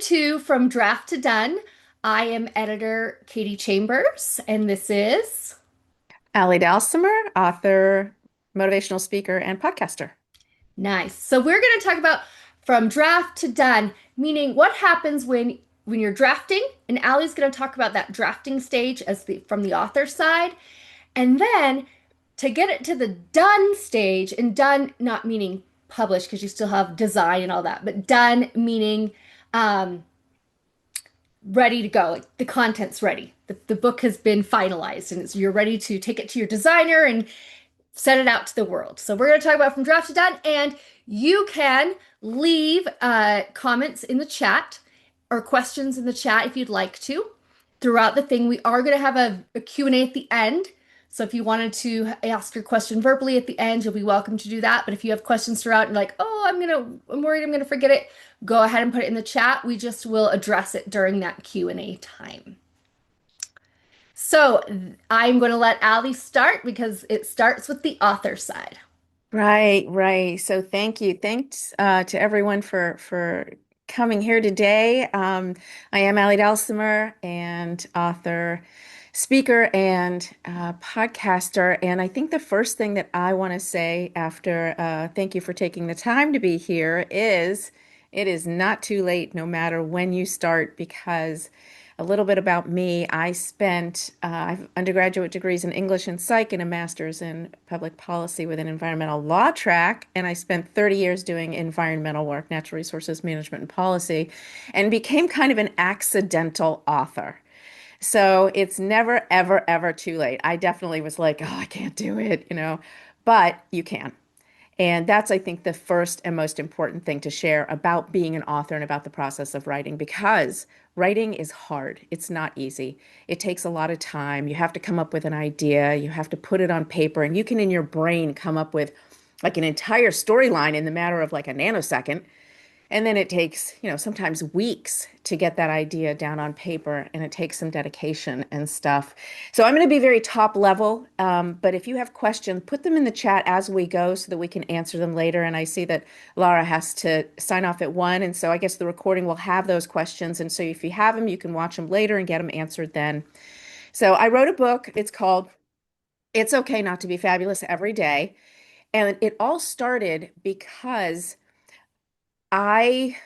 To From Draft to Done. I am editor Katie Chambers, and this is Ali Dalsimer, author, motivational speaker, and podcaster. nice. So we're going to talk about from draft to done, meaning what happens when you're drafting, and Allie's going to talk about that drafting stage as the from the author side, and then to get it to the done stage, and done not meaning published because you still have design and all that, but done meaning um, ready to go. Like the content's ready. The book has been finalized and you're ready to take it to your designer and send it out to the world. So we're going to talk about from draft to done, and you can leave comments in the chat or questions in the chat if you'd like to throughout the thing. We are going to have a Q&A at the end. So if you wanted to ask your question verbally at the end, you'll be welcome to do that. But if you have questions throughout and like, oh, I'm worried I'm gonna forget it, go ahead and put it in the chat. We just will address it during that Q&A time. So I'm going to let Ali start because it starts with the author side. Right, right. So thank you. Thanks to everyone for coming here today. I am Ali Dalsimer, and author, speaker, and podcaster. And I think the first thing that I want to say after thank you for taking the time to be here is it is not too late no matter when you start, because a little bit about me. I spent I have undergraduate degrees in English and Psych and a master's in public policy with an environmental law track. And I spent 30 years doing environmental work, natural resources management and policy, and became kind of an accidental author. So it's never, ever, ever too late. I definitely was like, oh, I can't do it, but you can. And that's, I think, the first and most important thing to share about being an author and about the process of writing, because writing is hard. It's not easy. It takes a lot of time. You have to come up with an idea, you have to put it on paper, and you can, in your brain, come up with like an entire storyline in the matter of like a nanosecond. And then it takes, sometimes weeks to get that idea down on paper, and it takes some dedication and stuff. So I'm going to be very top level, but if you have questions, put them in the chat as we go so that we can answer them later. And I see that Laura has to sign off at 1, and so I guess the recording will have those questions. And so if you have them, you can watch them later and get them answered then. So I wrote a book. It's called It's Okay Not to Be Fabulous Every Day. And it all started because I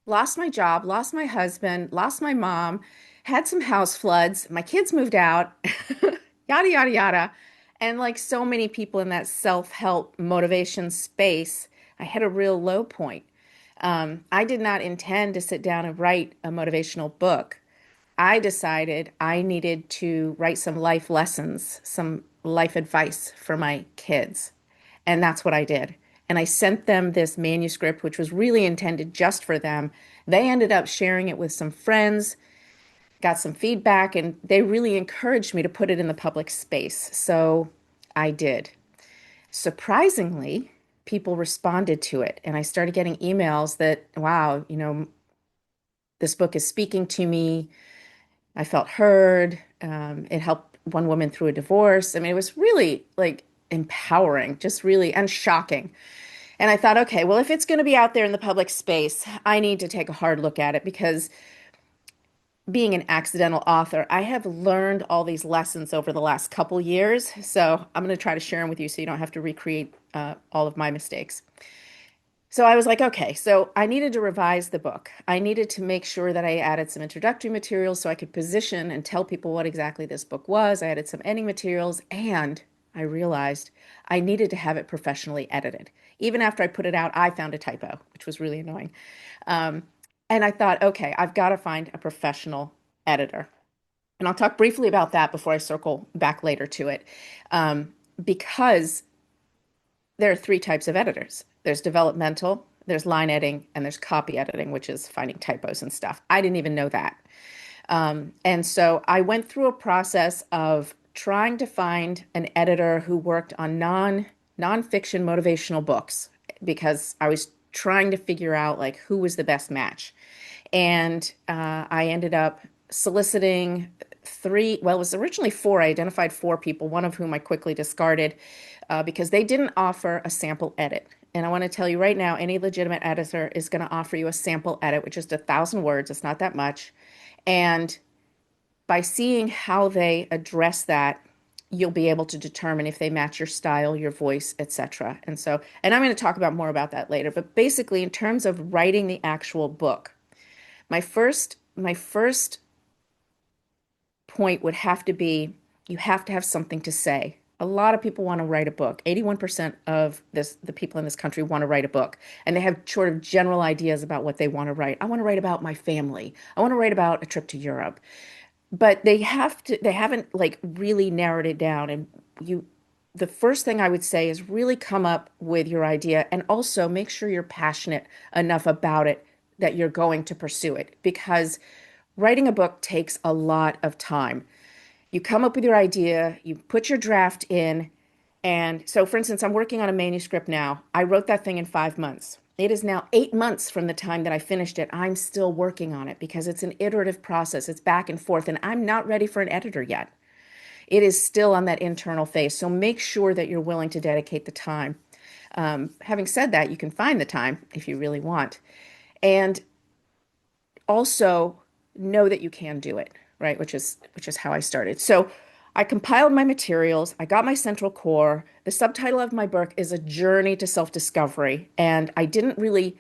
lost my job, lost my husband, lost my mom, had some house floods, my kids moved out, yada, yada, yada. And like so many people in that self-help motivation space, I had a real low point. I did not intend to sit down and write a motivational book. I decided I needed to write some life lessons, some life advice for my kids. And that's what I did. And I sent them this manuscript, which was really intended just for them. They ended up sharing it with some friends, got some feedback, and they really encouraged me to put it in the public space. So I did. Surprisingly, people responded to it. And I started getting emails that, wow, this book is speaking to me. I felt heard. It helped one woman through a divorce. I mean, it was really like empowering, just really, and shocking. And I thought, okay, well, if it's going to be out there in the public space, I need to take a hard look at it, because being an accidental author, I have learned all these lessons over the last couple years. So I'm going to try to share them with you so you don't have to recreate all of my mistakes. So I was like, okay, so I needed to revise the book. I needed to make sure that I added some introductory materials so I could position and tell people what exactly this book was. I added some ending materials, and I realized I needed to have it professionally edited. Even after I put it out, I found a typo, which was really annoying. Um, and I thought, okay, I've got to find a professional editor. And I'll talk briefly about that before I circle back later to it. Because there are three types of editors. There's developmental, there's line editing, and there's copy editing, which is finding typos and stuff. I didn't even know that. And so I went through a process of trying to find an editor who worked on nonfiction motivational books, because I was trying to figure out like who was the best match. And I ended up soliciting three, well, it was originally four. I identified four people, one of whom I quickly discarded because they didn't offer a sample edit. And I want to tell you right now, any legitimate editor is going to offer you a sample edit, which is just 1,000 words. It's not that much. And by seeing how they address that, you'll be able to determine if they match your style, your voice, etc. And I'm going to talk about more about that later. But basically, in terms of writing the actual book, my first point would have to be you have to have something to say. A lot of people want to write a book. 81% of the people in this country want to write a book, and they have sort of general ideas about what they want to write. I want to write about my family. I want to write about a trip to Europe. But they haven't like really narrowed it down. And the first thing I would say is really come up with your idea and also make sure you're passionate enough about it that you're going to pursue it, because writing a book takes a lot of time. You come up with your idea, you put your draft in, and so for instance, I'm working on a manuscript now. I wrote that thing in 5 months. It is now 8 months from the time that I finished it. I'm still working on it because it's an iterative process. It's back and forth, and I'm not ready for an editor yet. It is still on that internal phase. So make sure that you're willing to dedicate the time. Having said that, you can find the time if you really want. And also know that you can do it, right? Which is how I started. So I compiled my materials, I got my central core. The subtitle of my book is A Journey to Self-Discovery, and I didn't really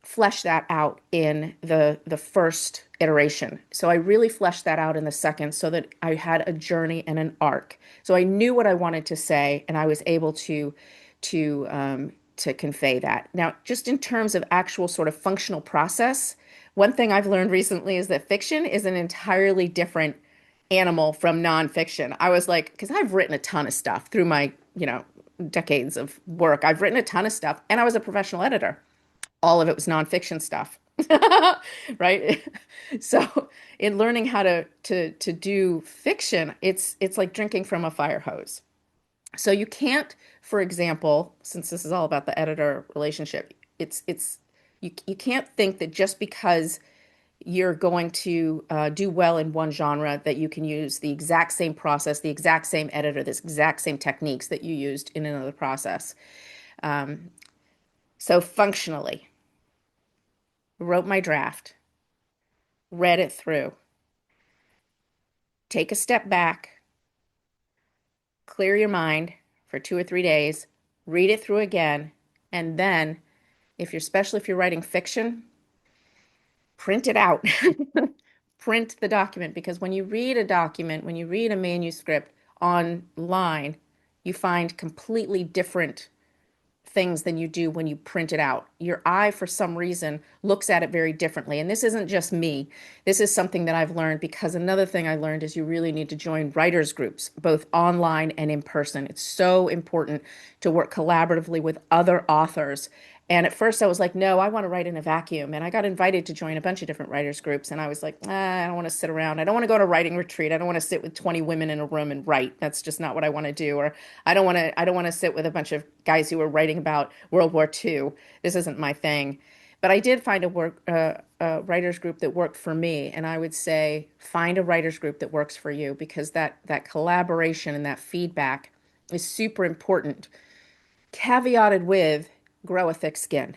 flesh that out in the first iteration. So I really fleshed that out in the second so that I had a journey and an arc. So I knew what I wanted to say, and I was able to convey that. Now, just in terms of actual sort of functional process, one thing I've learned recently is that fiction is an entirely different animal from nonfiction. I was like, because I've written a ton of stuff through my, decades of work. I've written a ton of stuff, and I was a professional editor. All of it was nonfiction stuff, right? So, in learning how to do fiction, it's like drinking from a fire hose. So you can't, for example, since this is all about the editor relationship, you can't think that just because you're going to do well in one genre that you can use the exact same process, the exact same editor, the exact same techniques that you used in another process. Um, so functionally, wrote my draft, read it through, take a step back, clear your mind for 2 or 3 days, read it through again, and then, especially if you're writing fiction, print it out. Print the document, because when you read a document, when you read a manuscript online, you find completely different things than you do when you print it out. Your eye, for some reason, looks at it very differently. And this isn't just me. This is something that I've learned, because another thing I learned is you really need to join writers groups, both online and in person. It's so important to work collaboratively with other authors. And at first I was like, no, I want to write in a vacuum. And I got invited to join a bunch of different writers groups. And I was like, I don't want to sit around. I don't want to go to a writing retreat. I don't want to sit with 20 women in a room and write. That's just not what I want to do. Or I don't want to sit with a bunch of guys who are writing about World War II. This isn't my thing. But I did find a writers group that worked for me. And I would say find a writers group that works for you, because that collaboration and that feedback is super important. Caveated with grow a thick skin.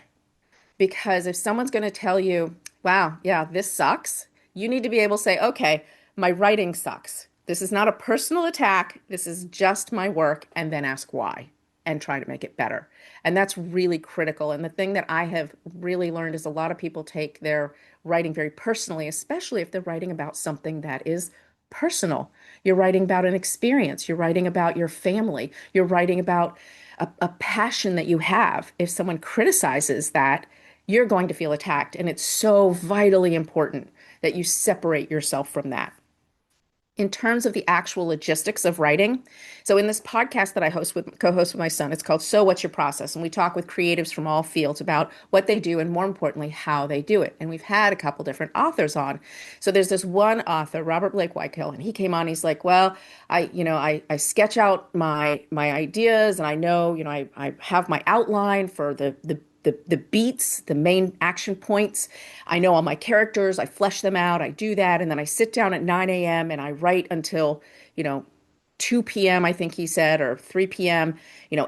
Because if someone's going to tell you, wow, yeah, this sucks, you need to be able to say, okay, my writing sucks. This is not a personal attack. This is just my work. And then ask why and try to make it better. And that's really critical. And the thing that I have really learned is a lot of people take their writing very personally, especially if they're writing about something that is personal. You're writing about an experience. You're writing about your family. You're writing about a passion that you have. If someone criticizes that, you're going to feel attacked. And it's so vitally important that you separate yourself from that. In terms of the actual logistics of writing, so in this podcast that I co-host with my son, it's called So What's Your Process? And we talk with creatives from all fields about what they do and, more importantly, how they do it. And we've had a couple different authors on. So there's this one author, Robert Blake Whitehill, and he came on. He's like, well, I sketch out my ideas, and I know, I have my outline for the beats, the main action points. I know all my characters. I flesh them out. I do that. And then I sit down at 9 a.m. and I write until, 2 p.m., I think he said, or 3 p.m.,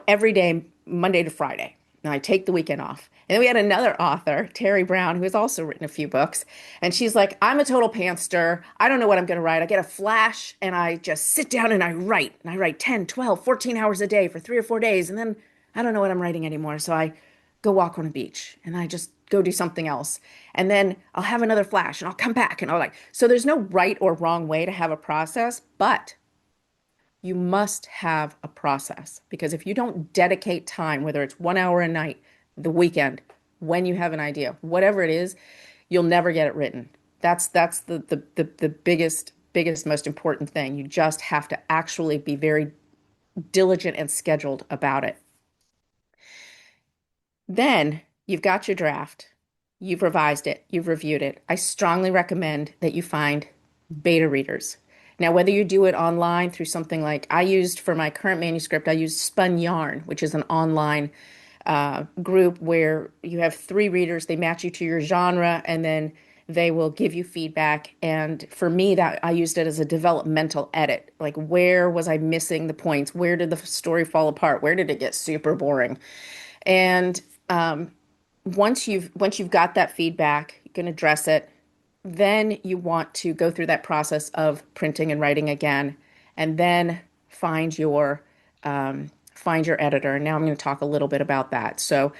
every day, Monday to Friday. And I take the weekend off. And then we had another author, Terry Brown, who has also written a few books. And she's like, I'm a total pantser. I don't know what I'm going to write. I get a flash and I just sit down and I write. And I write 10, 12, 14 hours a day for 3 or 4 days. And then I don't know what I'm writing anymore. So I go walk on a beach and I just go do something else. And then I'll have another flash and I'll come back and I'll like, so there's no right or wrong way to have a process, but you must have a process because if you don't dedicate time, whether it's 1 hour a night, the weekend, when you have an idea, whatever it is, you'll never get it written. That's the biggest, most important thing. You just have to actually be very diligent and scheduled about it. Then you've got your draft, you've revised it, you've reviewed it. I strongly recommend that you find beta readers. Now, whether you do it online through something like I used for my current manuscript, I used Spun Yarn, which is an online group where you have 3 readers, they match you to your genre, and then they will give you feedback. And for me, that I used it as a developmental edit. Like, where was I missing the points? Where did the story fall apart? Where did it get super boring? And once you've got that feedback, you can address it. Then you want to go through that process of printing and writing again, and then find your editor. And now I'm going to talk a little bit about that. So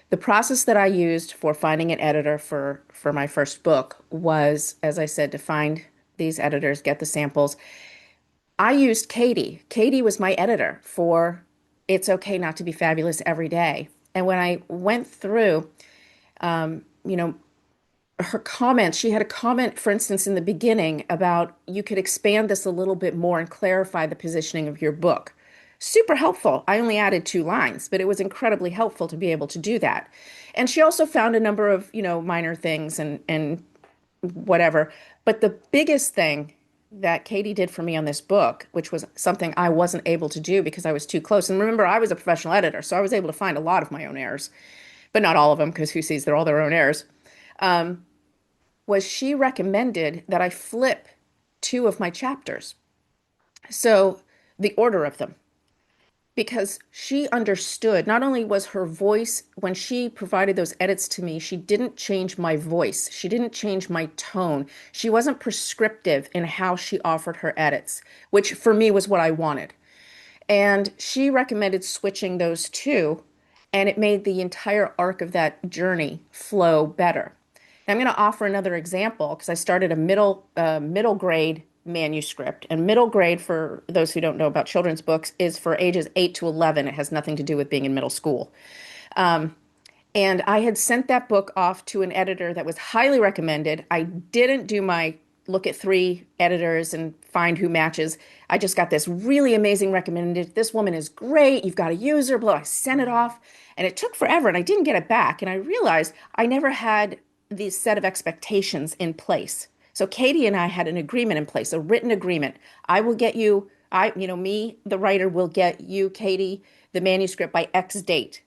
the process that I used for finding an editor for my first book was, as I said, to find these editors, get the samples. I used Katie. Katie was my editor for It's Okay Not to Be Fabulous Every Day. And when I went through, you know, her comments, she had a comment, for instance, in the beginning about you could expand this a little bit more and clarify the positioning of your book. Super helpful. I only added 2 lines, but it was incredibly helpful to be able to do that. And she also found a number of, minor things and whatever. But the biggest thing that Katie did for me on this book, which was something I wasn't able to do because I was too close. And remember, I was a professional editor, so I was able to find a lot of my own errors, but not all of them because who sees they're all their own errors. Was she recommended that I flip 2 of my chapters. So the order of them, because she understood not only was her voice, when she provided those edits to me, she didn't change my voice. She didn't change my tone. She wasn't prescriptive in how she offered her edits, which for me was what I wanted. And she recommended switching those 2, and it made the entire arc of that journey flow better. I'm going to offer another example because I started a middle grade manuscript, and middle grade, for those who don't know about children's books, is for ages 8 to 11. It has nothing to do with being in middle school. And I had sent that book off to an editor that was highly recommended. I didn't do my look at 3 editors and find who matches. I just got this really amazing recommended. This woman is great. You've got to use her. Blah. I sent it off, and it took forever, and I didn't get it back. And I realized I never had these set of expectations in place. So Katie and I had an agreement in place, a written agreement. I will get you, me, the writer, will get you, Katie, the manuscript by X date.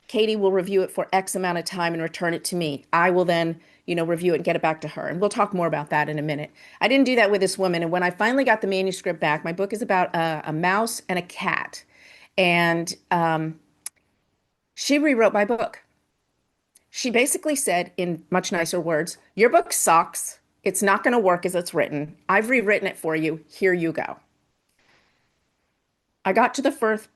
Katie will review it for X amount of time and return it to me. I will then, review it and get it back to her. And we'll talk more about that in a minute. I didn't do that with this woman. And when I finally got the manuscript back, my book is about a mouse and a cat. And she rewrote my book. She basically said, in much nicer words, your book sucks. It's not going to work as it's written. I've rewritten it for you. Here you go. I got to the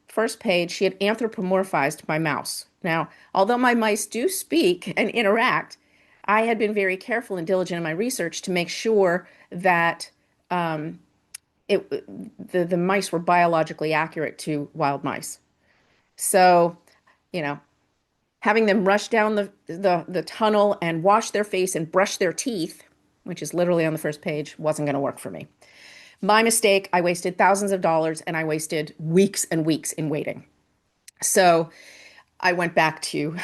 first page. She had anthropomorphized my mouse. Now, although my mice do speak and interact, I had been very careful and diligent in my research to make sure that the mice were biologically accurate to wild mice. So, having them rush down the tunnel and wash their face and brush their teeth, which is literally on the first page, wasn't going to work for me. My mistake, I wasted thousands of dollars and I wasted weeks and weeks in waiting. So I went back to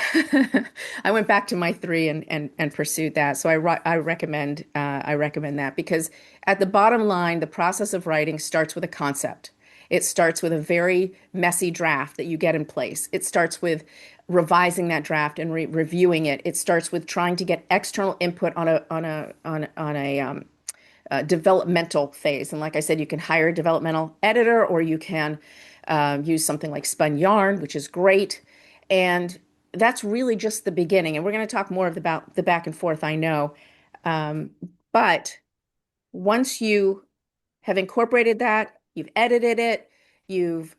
I went back to my 3 and pursued that. So I recommend that because at the bottom line, the process of writing starts with a concept. It starts with a very messy draft that you get in place. It starts with revising that draft and reviewing it. It starts with trying to get external input on a developmental phase. And like I said, you can hire a developmental editor, or you can use something like Spun Yarn, which is great. And that's really just the beginning. And we're going to talk more about the back and forth, I know. Um, but once you have incorporated that, you've edited it, you've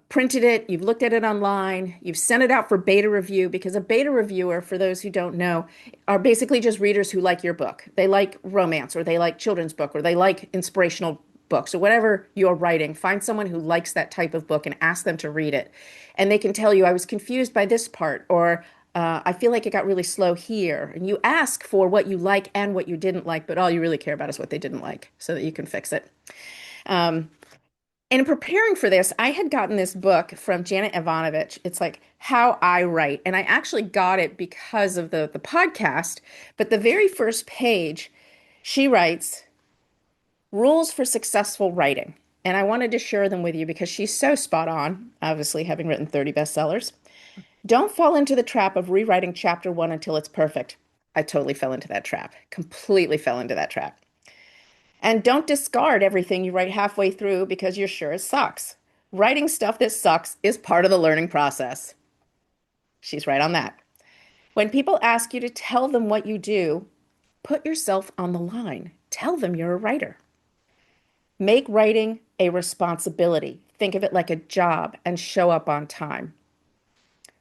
printed it, you've looked at it online, you've sent it out for beta review, because a beta reviewer, for those who don't know, are basically just readers who like your book. They like romance, or they like children's book, or they like inspirational books, or whatever you're writing. Find someone who likes that type of book and ask them to read it. And they can tell you, I was confused by this part, or I feel like it got really slow here. And you ask for what you like and what you didn't like, but all you really care about is what they didn't like so that you can fix it. Um, and in preparing for this, I had gotten this book from Janet Ivanovich. It's like How I Write. And I actually got it because of the podcast. But the very first page, she writes rules for successful writing. And I wanted to share them with you because she's so spot on, obviously, having written 30 bestsellers. Don't fall into the trap of rewriting chapter one until it's perfect. I totally fell into that trap, completely fell into that trap. And don't discard everything you write halfway through because you're sure it sucks. Writing stuff that sucks is part of the learning process. She's right on that. When people ask you to tell them what you do, put yourself on the line. Tell them you're a writer. Make writing a responsibility. Think of it like a job and show up on time.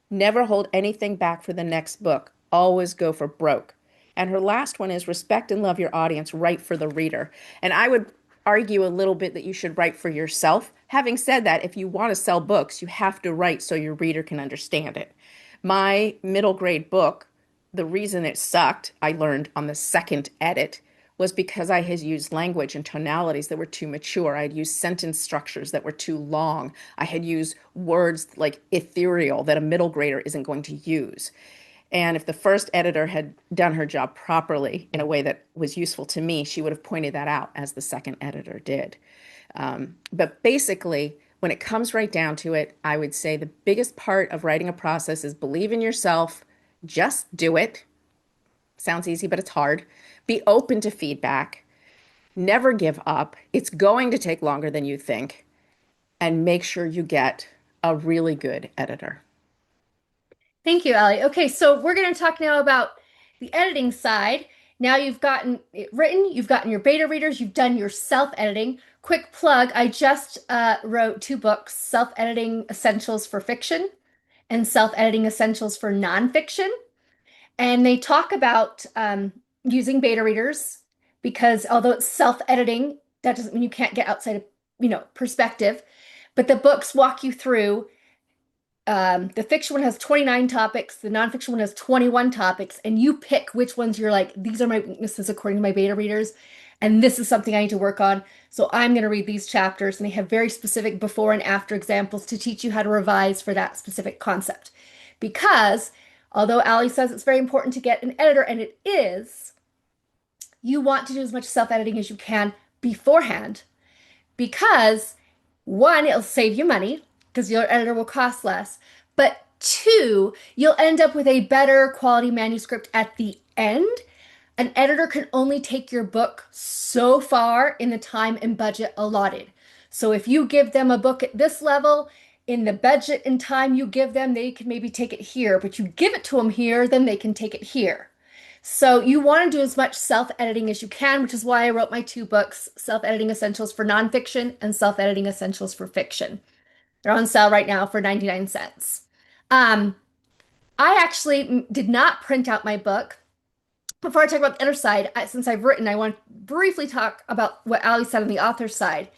Never hold anything back for the next book. Always go for broke. And her last one is respect and love your audience, write for the reader. And I would argue a little bit that you should write for yourself. Having said that, if you want to sell books, you have to write so your reader can understand it. My middle grade book, the reason it sucked, I learned on the second edit, was because I had used language and tonalities that were too mature. I had used sentence structures that were too long. I had used words like ethereal that a middle grader isn't going to use. And if the first editor had done her job properly in a way that was useful to me, she would have pointed that out as the second editor did. But basically, when it comes right down to it, I would say the biggest part of writing a process is believe in yourself, just do it. Sounds easy, but it's hard. Be open to feedback. Never give up. It's going to take longer than you think. And make sure you get a really good editor. Thank you, Ellie. Okay, so we're going to talk now about the editing side. Now you've gotten it written, you've gotten your beta readers, you've done your self-editing. Quick plug, I just wrote two books, Self-Editing Essentials for Fiction and Self-Editing Essentials for Nonfiction. And they talk about using beta readers because although it's self-editing, that doesn't mean you can't get outside of, perspective. But the books walk you through. The fiction one has 29 topics, the nonfiction one has 21 topics, and you pick which ones you're like, these are my weaknesses according to my beta readers, and this is something I need to work on. So I'm going to read these chapters, and they have very specific before and after examples to teach you how to revise for that specific concept. Because although Ali says it's very important to get an editor, and it is, you want to do as much self-editing as you can beforehand because one, it'll save you money because your editor will cost less. But two, you'll end up with a better quality manuscript at the end. An editor can only take your book so far in the time and budget allotted. So if you give them a book at this level, in the budget and time you give them, they can maybe take it here, but you give it to them here, then they can take it here. So you want to do as much self-editing as you can, which is why I wrote my two books, Self-Editing Essentials for Nonfiction and Self-Editing Essentials for Fiction. They're on sale right now for 99 cents. Um, I actually did not print out my book. Before I talk about the other side, since I've written, I want to briefly talk about what Ali said on the author side.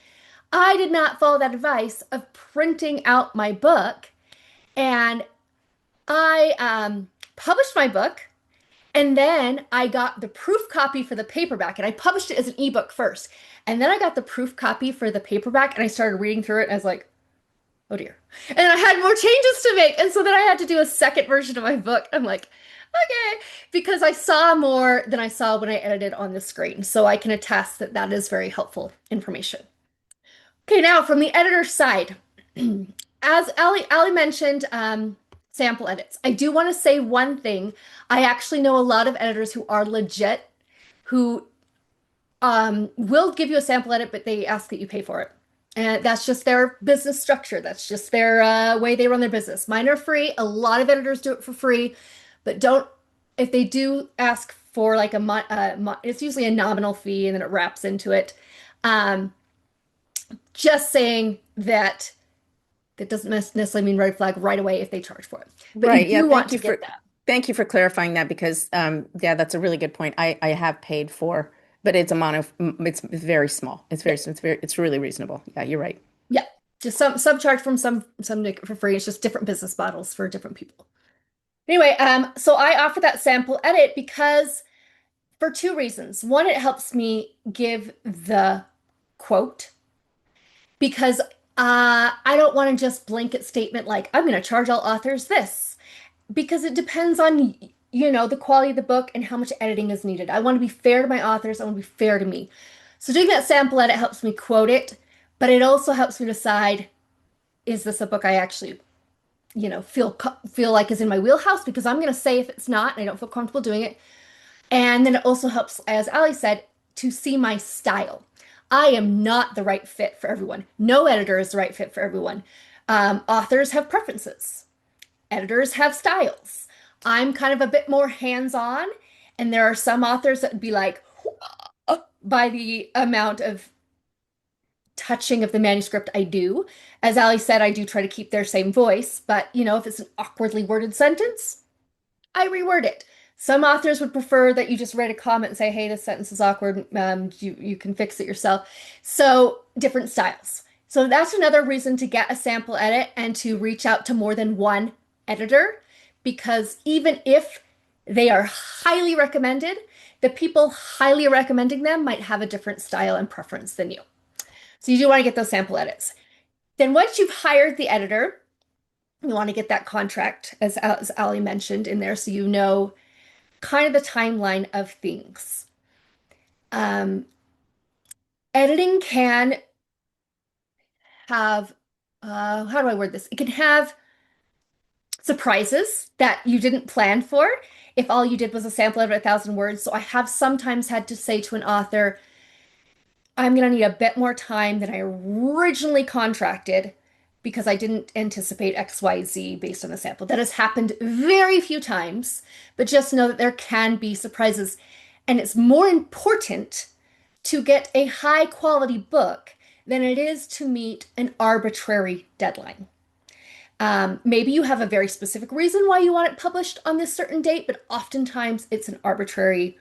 I did not follow that advice of printing out my book, and I published my book, and then I got the proof copy for the paperback, and I published it as an ebook first. And then I got the proof copy for the paperback, and I started reading through it, and I was like, oh dear. And I had more changes to make. And so then I had to do a second version of my book. I'm like, okay, because I saw more than I saw when I edited on the screen. So I can attest that that is very helpful information. Okay, now from the editor side, as Ali mentioned, sample edits. I do want to say one thing. I actually know a lot of editors who are legit, who will give you a sample edit, but they ask that you pay for it. And that's just their business structure. That's just their way they run their business. Mine are free. A lot of editors do it for free, but don't, if they do ask for like it's usually a nominal fee and then it wraps into it. Um, just saying that that doesn't necessarily mean red flag right away if they charge for it. But you Right. Yeah. do want to get that. Thank you for clarifying that because yeah, that's a really good point. I have paid for, but it's a mono. It's very small. Yeah. It's really reasonable. Yeah, you're right. Yeah. Just some charge from some for free. It's just different business models for different people. Anyway, so I offer that sample edit because for two reasons. One, it helps me give the quote because I don't want to just blanket statement like I'm going to charge all authors this because it depends on the quality of the book and how much editing is needed. I want to be fair to my authors. I want to be fair to me. So doing that sample edit helps me quote it, but it also helps me decide, is this a book I actually feel like is in my wheelhouse? Because I'm going to say if it's not and I don't feel comfortable doing it. And then it also helps, as Ali said, to see my style. I am not the right fit for everyone. No editor is the right fit for everyone. Authors have preferences. Editors have styles. I'm kind of a bit more hands-on, and there are some authors that would be like, by the amount of touching of the manuscript I do. As Ali said, I do try to keep their same voice, but if it's an awkwardly worded sentence, I reword it. Some authors would prefer that you just write a comment and say, "Hey, this sentence is awkward. You can fix it yourself." So different styles. So that's another reason to get a sample edit and to reach out to more than one editor, because even if they are highly recommended, the people highly recommending them might have a different style and preference than you. So you do want to get those sample edits. Then once you've hired the editor, you want to get that contract, as Ali mentioned, in there so you know kind of the timeline of things. Um, Editing can have, how do I word this? It can have surprises that you didn't plan for if all you did was a sample of 1,000 words. So I have sometimes had to say to an author, I'm going to need a bit more time than I originally contracted because I didn't anticipate XYZ based on the sample. That has happened very few times, but just know that there can be surprises. And it's more important to get a high quality book than it is to meet an arbitrary deadline. Maybe you have a very specific reason why you want it published on this certain date, but oftentimes it's an arbitrary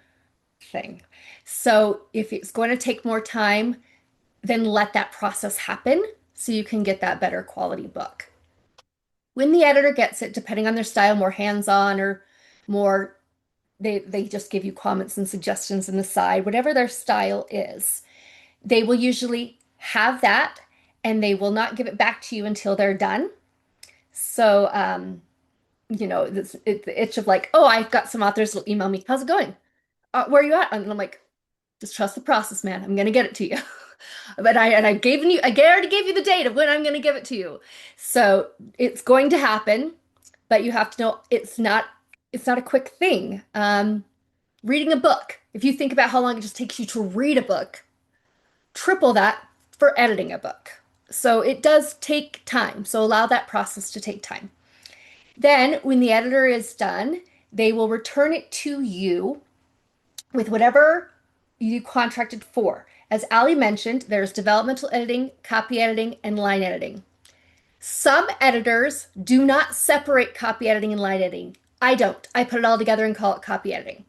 thing. So if it's going to take more time, then let that process happen so you can get that better quality book. When the editor gets it, depending on their style, more hands-on or more, they just give you comments and suggestions in the side, whatever their style is, they will usually have that and they will not give it back to you until they're done. So, the itch of like, oh, I've got some authors will email me, how's it going? Where are you at? And I'm like, just trust the process, man. I'm gonna get it to you. But I already gave you the date of when I'm gonna give it to you. So it's going to happen, but you have to know it's not a quick thing. Reading a book, if you think about how long it just takes you to read a book, triple that for editing a book. So it does take time. So allow that process to take time. Then when the editor is done, they will return it to you with whatever you contracted for. As Ali mentioned, there's developmental editing, copy editing, and line editing. Some editors do not separate copy editing and line editing. I don't. I put it all together and call it copy editing.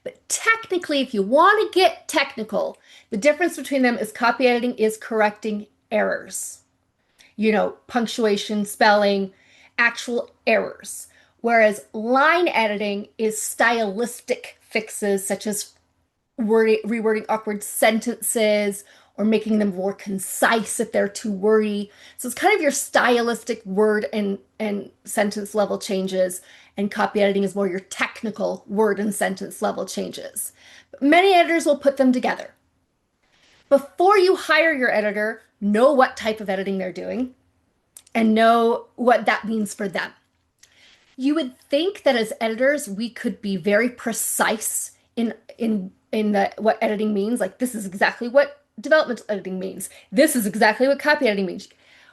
But technically, if you want to get technical, the difference between them is copy editing is correcting errors. Punctuation, spelling, actual errors. Whereas line editing is stylistic fixes such as rewording awkward sentences or making them more concise if they're too wordy. So it's kind of your stylistic word and sentence level changes, and copy editing is more your technical word and sentence level changes. But many editors will put them together. Before you hire your editor, know what type of editing they're doing and know what that means for them. You would think that as editors, we could be very precise in what editing means. Like this is exactly what developmental editing means. This is exactly what copy editing means.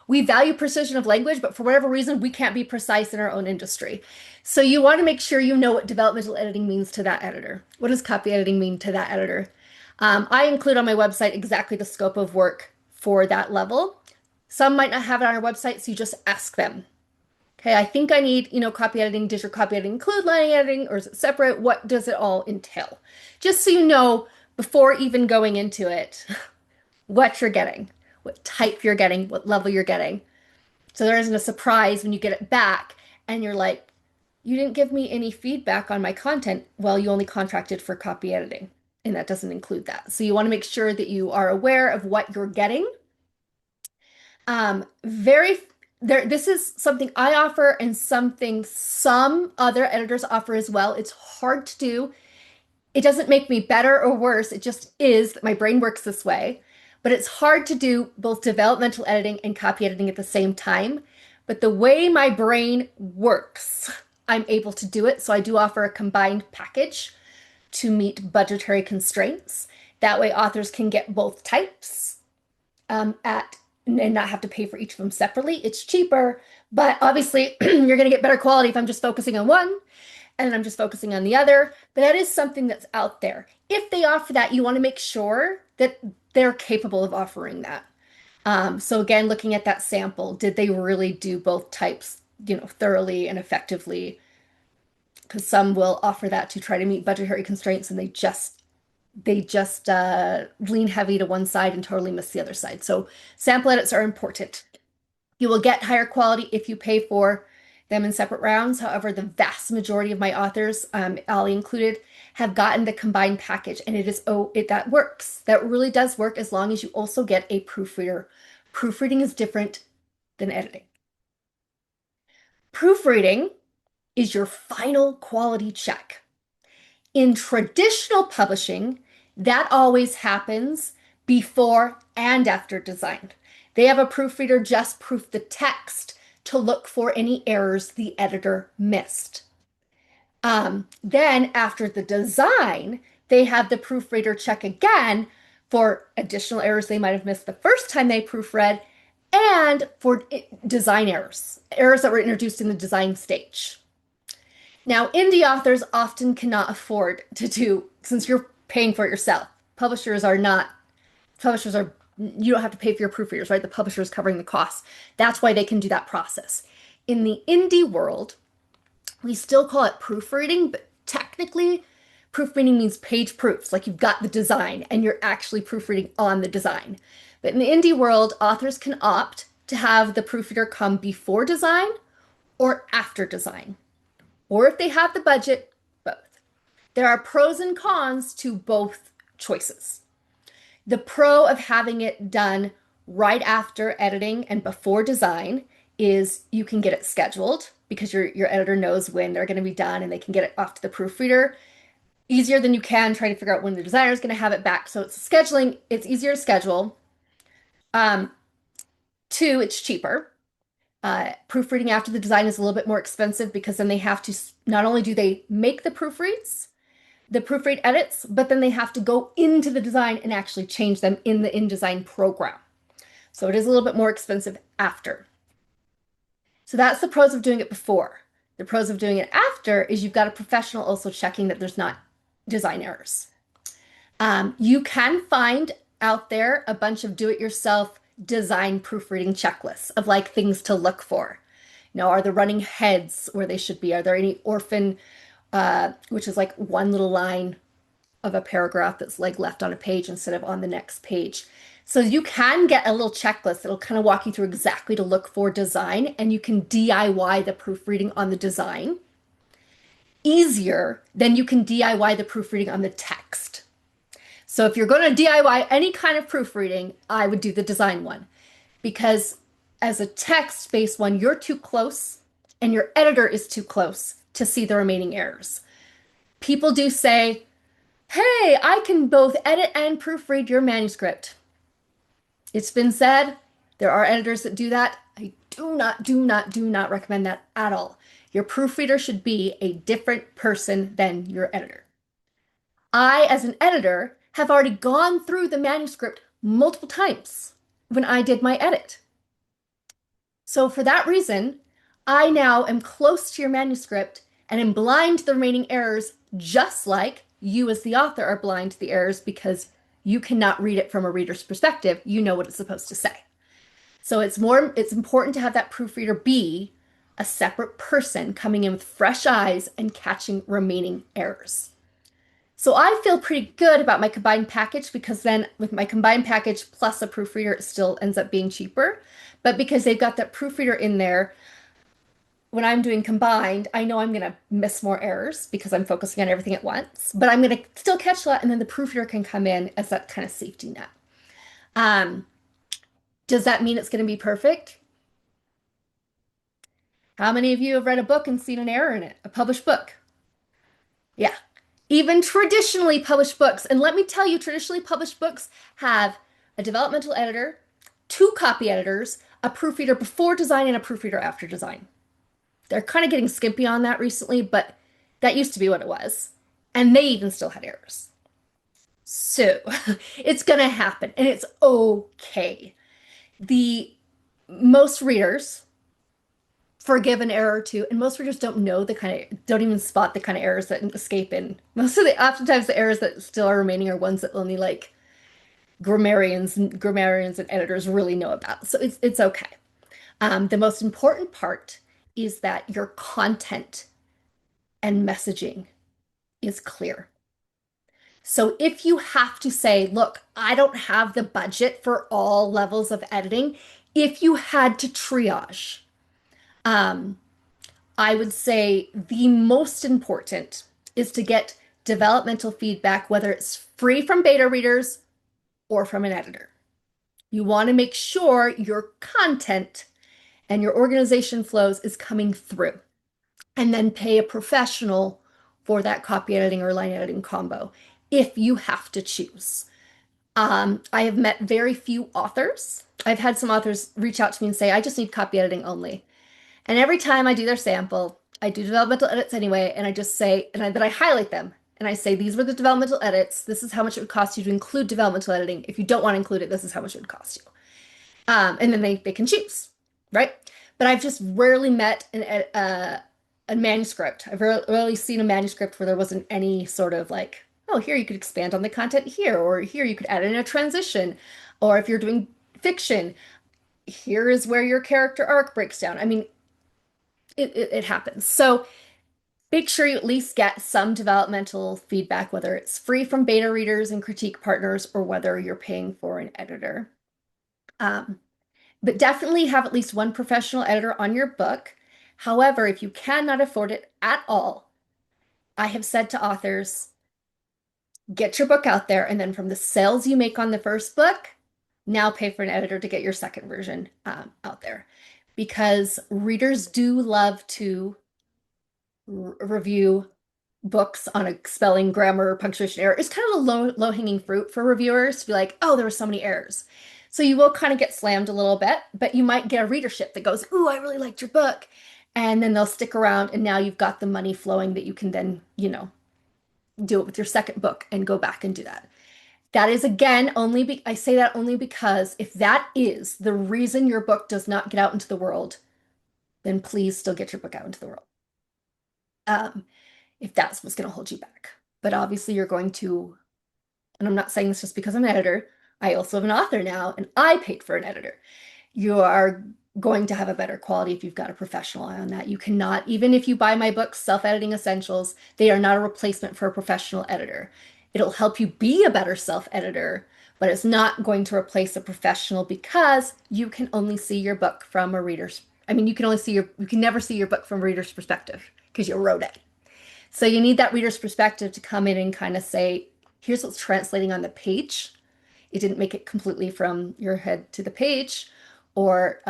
We value precision of language, but for whatever reason, we can't be precise in our own industry. So you want to make sure you know what developmental editing means to that editor. What does copy editing mean to that editor? I include on my website exactly the scope of work for that level. Some might not have it on our website, so you just ask them. Okay, I think I need, copy editing. Does your copy editing include line editing or is it separate? What does it all entail? Just so you know before even going into it what you're getting, what type you're getting, what level you're getting. So there isn't a surprise when you get it back and you're like, you didn't give me any feedback on my content. Well, you only contracted for copy editing, and that doesn't include that. So you want to make sure that you are aware of what you're getting. Very there, this is something I offer and something some other editors offer as well. It's hard to do. It doesn't make me better or worse. It just is that my brain works this way. But it's hard to do both developmental editing and copy editing at the same time. But the way my brain works, I'm able to do it. So I do offer a combined package to meet budgetary constraints. That way authors can get both types at and not have to pay for each of them separately. It's cheaper, but obviously you're going to get better quality if I'm just focusing on one and I'm just focusing on the other. But that is something that's out there. If they offer that, you want to make sure that they're capable of offering that. So again, looking at that sample, did they really do both types, thoroughly and effectively? Because some will offer that to try to meet budgetary constraints and they just lean heavy to one side and totally miss the other side. So sample edits are important. You will get higher quality if you pay for them in separate rounds. However, the vast majority of my authors, Ali included, have gotten the combined package, and that works. That really does work as long as you also get a proofreader. Proofreading is different than editing. Proofreading is your final quality check. In traditional publishing, that always happens before and after design. They have a proofreader just proof the text to look for any errors the editor missed. Then after the design, they have the proofreader check again for additional errors they might have missed the first time they proofread and for design errors that were introduced in the design stage. Now, indie authors often cannot afford to do, since you're paying for it yourself. Publishers are, you don't have to pay for your proofreaders, right? The publisher is covering the costs. That's why they can do that process. In the indie world, we still call it proofreading, but technically, proofreading means page proofs, like you've got the design and you're actually proofreading on the design. But in the indie world, authors can opt to have the proofreader come before design or after design. Or if they have the budget, both. There are pros and cons to both choices. The pro of having it done right after editing and before design is you can get it scheduled because your editor knows when they're going to be done and they can get it off to the proofreader easier than you can trying to figure out when the designer is going to have it back. So it's scheduling, it's easier to schedule. Two, it's cheaper. Proofreading after the design is a little bit more expensive because then they have to, not only do they make the proofread edits, but then they have to go into the design and actually change them in the InDesign program. So it is a little bit more expensive after. So that's the pros of doing it before. The pros of doing it after is you've got a professional also checking that there's not design errors. You can find out there a bunch of do-it-yourself design proofreading checklists of like things to look for. Are the running heads where they should be? Are there any orphan, which is like one little line of a paragraph that's like left on a page instead of on the next page? So you can get a little checklist that'll kind of walk you through exactly to look for design, and you can DIY the proofreading on the design easier than you can DIY the proofreading on the text. So if you're going to DIY any kind of proofreading, I would do the design one, because as a text-based one, you're too close and your editor is too close to see the remaining errors. People do say, hey, I can both edit and proofread your manuscript. It's been said, there are editors that do that. I do not recommend that at all. Your proofreader should be a different person than your editor. I, as an editor, have already gone through the manuscript multiple times when I did my edit. So for that reason, I now am close to your manuscript and am blind to the remaining errors, just like you as the author are blind to the errors because you cannot read it from a reader's perspective. You know what it's supposed to say. So it's important to have that proofreader be a separate person coming in with fresh eyes and catching remaining errors. So I feel pretty good about my combined package because then with my combined package plus a proofreader, it still ends up being cheaper. But because they've got that proofreader in there, when I'm doing combined, I know I'm going to miss more errors because I'm focusing on everything at once, but I'm going to still catch a lot, and then the proofreader can come in as that kind of safety net. Um, does that mean it's going to be perfect? How many of you have read a book and seen an error in it? A published book? Yeah. Even traditionally published books, and let me tell you, traditionally published books have a developmental editor, two copy editors, a proofreader before design, and a proofreader after design. They're kind of getting skimpy on that recently, but that used to be what it was. And they even still had errors. So it's going to happen, and it's okay. The most readers forgive an error or two, and most readers don't know the kind of don't even spot the kind of errors that escape in. Most of the oftentimes the errors that still are remaining are ones that only like grammarians and editors really know about. So it's okay. The most important part is that your content and messaging is clear. So if you have to say, look, I don't have the budget for all levels of editing, if you had to triage, um, I would say the most important is to get developmental feedback, whether it's free from beta readers or from an editor. You want to make sure your content and your organization flows is coming through, and then pay a professional for that copy editing or line editing combo if you have to choose. I have met very few authors. I've had some authors reach out to me and say, I just need copy editing only. And every time I do their sample, I do developmental edits anyway, and I just say, then I highlight them. And I say, these were the developmental edits. This is how much it would cost you to include developmental editing. If you don't want to include it, this is how much it would cost you. And then they can choose, right? But I've just rarely met a manuscript. I've rarely seen a manuscript where there wasn't any sort of like, oh, here you could expand on the content here, or here you could add in a transition, or if you're doing fiction, here is where your character arc breaks down. I mean, it happens. So make sure you at least get some developmental feedback, whether it's free from beta readers and critique partners or whether you're paying for an editor. But definitely have at least one professional editor on your book. However, if you cannot afford it at all, I have said to authors, get your book out there, and then from the sales you make on the first book, now pay for an editor to get your second version out there. Because readers do love to review books on a spelling, grammar, punctuation error. It's kind of a low-hanging fruit for reviewers to be like, oh, there were so many errors. So you will kind of get slammed a little bit, but you might get a readership that goes, ooh, I really liked your book. And then they'll stick around, and now you've got the money flowing that you can then, do it with your second book and go back and do that. That is again I say that only because if that is the reason your book does not get out into the world, then please still get your book out into the world. If that's what's going to hold you back. But obviously you're going to, and I'm not saying this just because I'm an editor, I also have an author now, and I paid for an editor. You are going to have a better quality if you've got a professional eye on that. You cannot, even if you buy my books, Self-Editing Essentials, they are not a replacement for a professional editor. It'll help you be a better self-editor, but it's not going to replace a professional because you can only see your book from a reader's, you can never see your book from a reader's perspective because you wrote it. So you need that reader's perspective to come in and kind of say, here's what's translating on the page. It didn't make it completely from your head to the page, or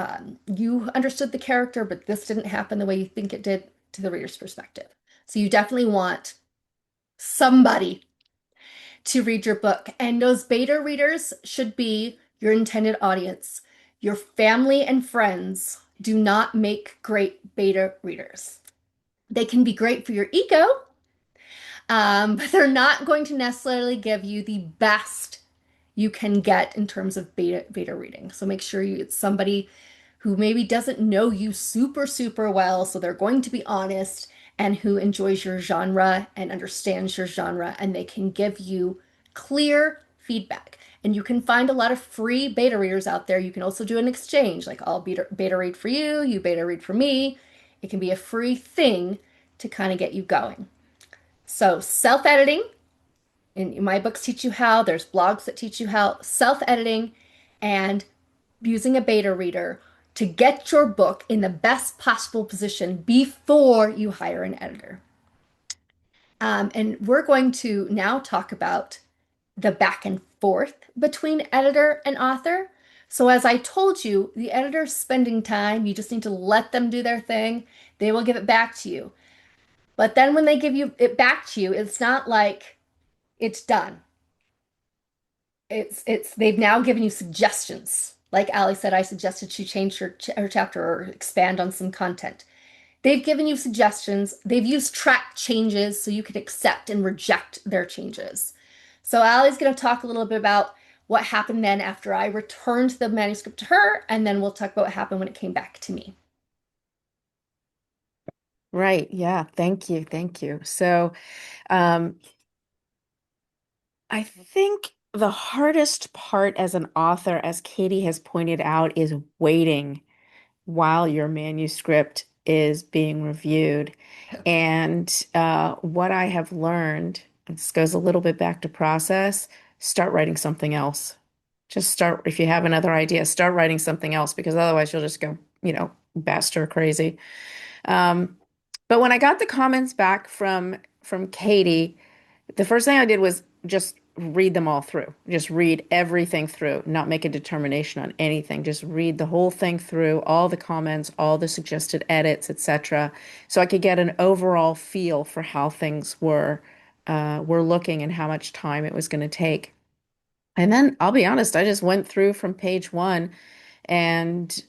you understood the character, but this didn't happen the way you think it did to the reader's perspective. So you definitely want somebody to read your book. And those beta readers should be your intended audience. Your family and friends do not make great beta readers. They can be great for your ego, but they're not going to necessarily give you the best you can get in terms of beta reading. So make sure it's somebody who maybe doesn't know you super well, so they're going to be honest, and who enjoys your genre and understands your genre, and they can give you clear feedback. And you can find a lot of free beta readers out there. You can also do an exchange, like I'll beta read for you, you beta read for me. It can be a free thing to kind of get you going. So, self-editing, and my books teach you how, there's blogs that teach you how, self-editing and using a beta reader to get your book in the best possible position before you hire an editor. And we're going to now talk about the back and forth between editor and author. So, as I told you, the editor's spending time. You just need to let them do their thing. They will give it back to you. But then when they give you it back to you, it's not like it's done. It's they've now given you suggestions. Like Ali said, I suggested she change her chapter or expand on some content. They've given you suggestions. They've used track changes so you can accept and reject their changes. So Ali's going to talk a little bit about what happened then after I returned the manuscript to her, and then we'll talk about what happened when it came back to me. Right. Yeah. Thank you. Thank you. So, um, I think the hardest part as an author, as Katie has pointed out, is waiting while your manuscript is being reviewed. And what I have learned, this goes a little bit back to process, start writing something else. Just start, if you have another idea, start writing something else because otherwise you'll just go, stir crazy. Um, but when I got the comments back from Katie, the first thing I did was just read them all through. Just read everything through, not make a determination on anything. Just read the whole thing through, all the comments, all the suggested edits, etc. So I could get an overall feel for how things were looking and how much time it was going to take. And then I'll be honest, I just went through from page one and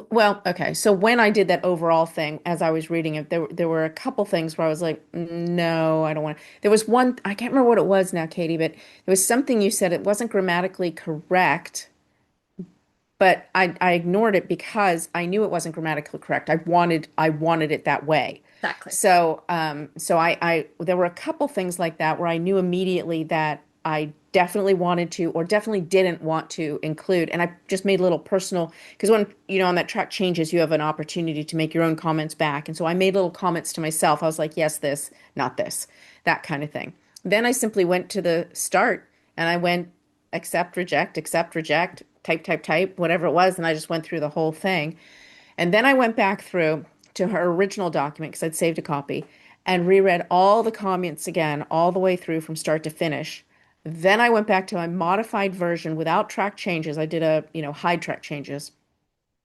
well, okay. So when I did that overall thing, as I was reading it, there were a couple things where I was like, no, I don't want. There was one, I can't remember what it was now, Katie, but there was something you said it wasn't grammatically correct, but I ignored it because I knew it wasn't grammatically correct. I wanted it that way. Exactly. So there were a couple things like that where I knew immediately that I definitely wanted to or definitely didn't want to include. And I just made little personal, because when, on that track changes, you have an opportunity to make your own comments back. And so I made little comments to myself. I was like, yes, this, not this, that kind of thing. Then I simply went to the start and I went accept, reject, type, whatever it was. And I just went through the whole thing. And then I went back through to her original document because I'd saved a copy and reread all the comments again, all the way through from start to finish. Then I went back to my modified version without track changes. I did hide track changes